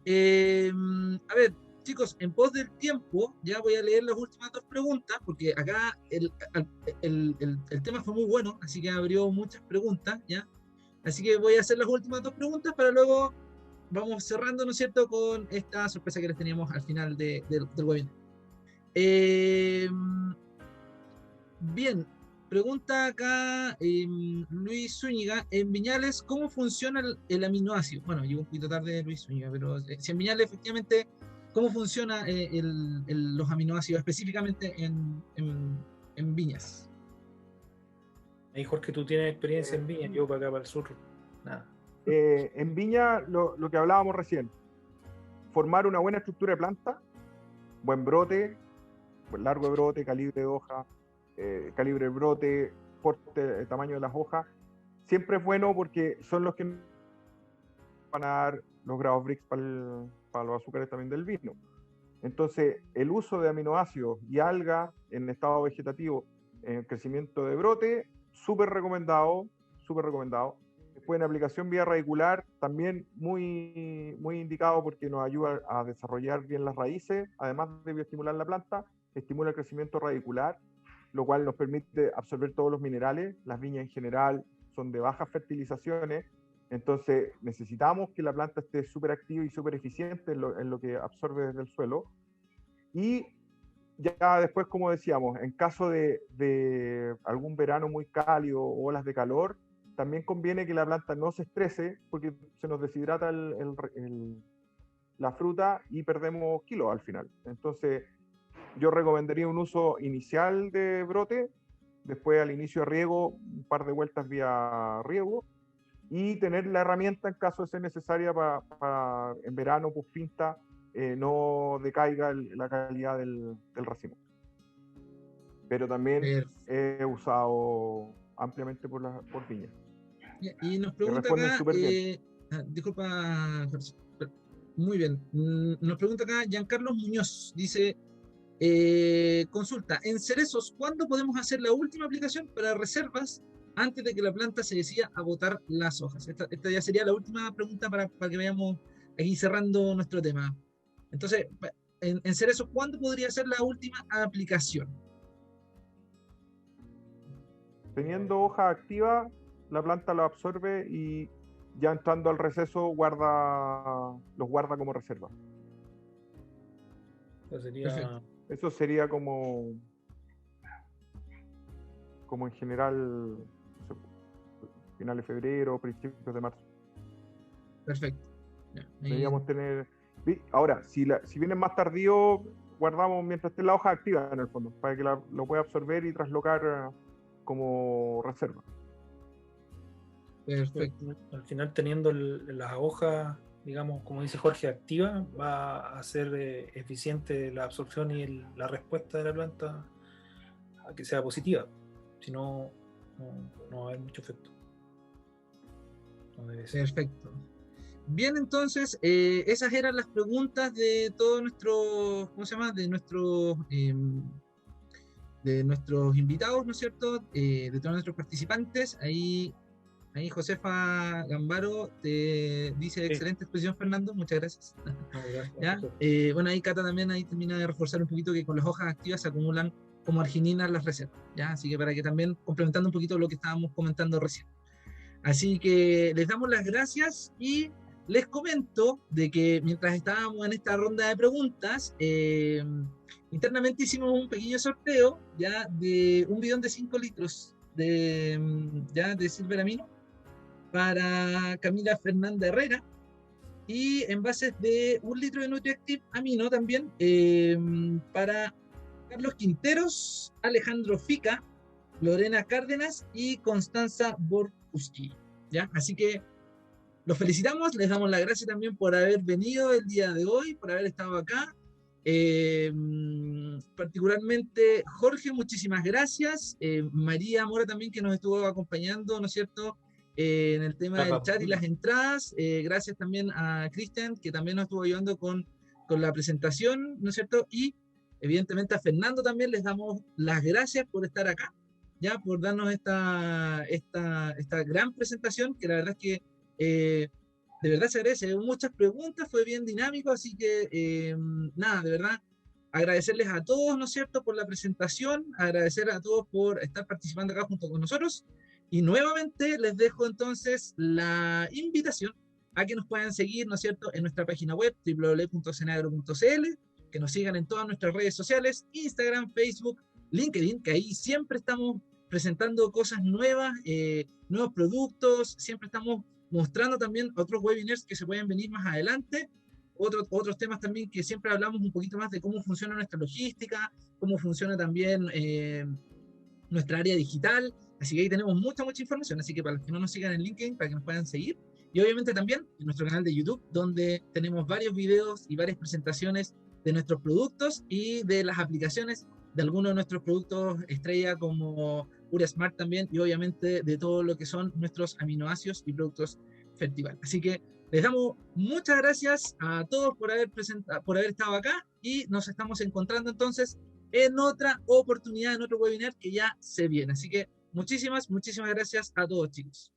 a ver, chicos, en pos del tiempo, ya voy a leer las últimas dos preguntas, porque acá el tema fue muy bueno, así que abrió muchas preguntas, ¿ya? Así que voy a hacer las últimas dos preguntas para luego vamos cerrando, ¿no es cierto?, con esta sorpresa que les teníamos al final del webinar. Bien, pregunta acá Luis Zúñiga, en Viñales, ¿cómo funciona el aminoácido? Bueno, llegó un poquito tarde Luis Zúñiga, pero si en Viñales efectivamente, ¿cómo funciona los aminoácidos específicamente en viñas? Ahí, Jorge, tú tienes experiencia en viña, yo para acá, para el sur, nada. En viña, lo que hablábamos recién, formar una buena estructura de planta, buen brote, buen largo de brote, calibre de hoja, calibre de brote, porte, tamaño de las hojas, siempre es bueno porque son los que van a dar los grados Brix para los azúcares también del vino. Entonces, el uso de aminoácidos y alga en estado vegetativo, en crecimiento de brote, súper recomendado, súper recomendado. Después en aplicación vía radicular, también muy, muy indicado porque nos ayuda a desarrollar bien las raíces, además de bioestimular la planta, estimula el crecimiento radicular, lo cual nos permite absorber todos los minerales. Las viñas en general son de bajas fertilizaciones, entonces necesitamos que la planta esté súper activa y súper eficiente en lo que absorbe desde el suelo. Y ya después, como decíamos, en caso de algún verano muy cálido o olas de calor, también conviene que la planta no se estrese porque se nos deshidrata la fruta y perdemos kilos al final. Entonces, yo recomendaría un uso inicial de brote, después al inicio de riego, un par de vueltas vía riego, y tener la herramienta en caso de ser necesaria para en verano, pues pinta, no decaiga la calidad del racimo. Pero también he usado ampliamente por viñas. Y nos pregunta acá, disculpa, muy bien, nos pregunta acá Giancarlo Muñoz, dice, consulta, en cerezos, ¿cuándo podemos hacer la última aplicación para reservas antes de que la planta se decida a botar las hojas? Esta ya sería la última pregunta para que vayamos aquí cerrando nuestro tema. Entonces, en cerezos, ¿cuándo podría ser la última aplicación? Teniendo hoja activa, la planta lo absorbe y ya entrando al receso los guarda como reserva. Eso sería como en general, no sé, finales de febrero, principios de marzo. Perfecto. Deberíamos tener. Ahora, si vienen más tardío, guardamos mientras esté la hoja activa en el fondo, para que lo pueda absorber y traslocar como reserva. Perfecto. Al final, teniendo las hojas, digamos, como dice Jorge, activa, va a ser eficiente la absorción y la respuesta de la planta a que sea positiva. Si no, no va a haber mucho efecto. No debe ser. Perfecto. Bien, entonces, esas eran las preguntas de todos nuestros, ¿cómo se llama? De nuestros invitados, ¿no es cierto? De todos nuestros participantes. Ahí Josefa Gambaro te dice, excelente exposición, Fernando, muchas gracias. ¿Ya? Bueno, ahí Cata también termina de reforzar un poquito que con las hojas activas se acumulan como argininas las reservas, ¿ya? Así que para que también, complementando un poquito lo que estábamos comentando recién. Así que les damos las gracias y les comento de que mientras estábamos en esta ronda de preguntas, internamente hicimos un pequeño sorteo ya de un bidón de 5 litros de Silver Amino para Camila Fernanda Herrera y envases de 1 litro de NutriActive Amino también para Carlos Quinteros, Alejandro Fica, Lorena Cárdenas y Constanza Borkuski, ¿ya? Así que los felicitamos, les damos las gracias también por haber venido el día de hoy, por haber estado acá. Particularmente Jorge, muchísimas gracias. María Mora también, que nos estuvo acompañando, ¿no es cierto?, en el tema del chat y las entradas. Gracias también a Cristian, que también nos estuvo ayudando con la presentación, ¿no es cierto? Y evidentemente a Fernando también les damos las gracias por estar acá, ya por darnos esta gran presentación, que la verdad es que de verdad se agradece. Muchas preguntas, fue bien dinámico, así que nada, de verdad agradecerles a todos, ¿no es cierto?, por la presentación, agradecer a todos por estar participando acá junto con nosotros, y nuevamente les dejo entonces la invitación a que nos puedan seguir, ¿no es cierto?, en nuestra página web www.cenagro.cl, que nos sigan en todas nuestras redes sociales, Instagram, Facebook, LinkedIn, que ahí siempre estamos presentando cosas nuevas, nuevos productos, siempre estamos mostrando también otros webinars que se pueden venir más adelante, otros temas también que siempre hablamos un poquito más de cómo funciona nuestra logística, cómo funciona también nuestra área digital, así que ahí tenemos mucha información, así que para los que no nos sigan en LinkedIn, para que nos puedan seguir, y obviamente también en nuestro canal de YouTube, donde tenemos varios videos y varias presentaciones de nuestros productos y de las aplicaciones de algunos de nuestros productos estrella como Urea Smart también, y obviamente de todo lo que son nuestros aminoácidos y productos Fertival. Así que Les damos muchas gracias a todos por haber estado acá y nos estamos encontrando entonces en otra oportunidad, en otro webinar que ya se viene. Así que muchísimas gracias a todos, chicos.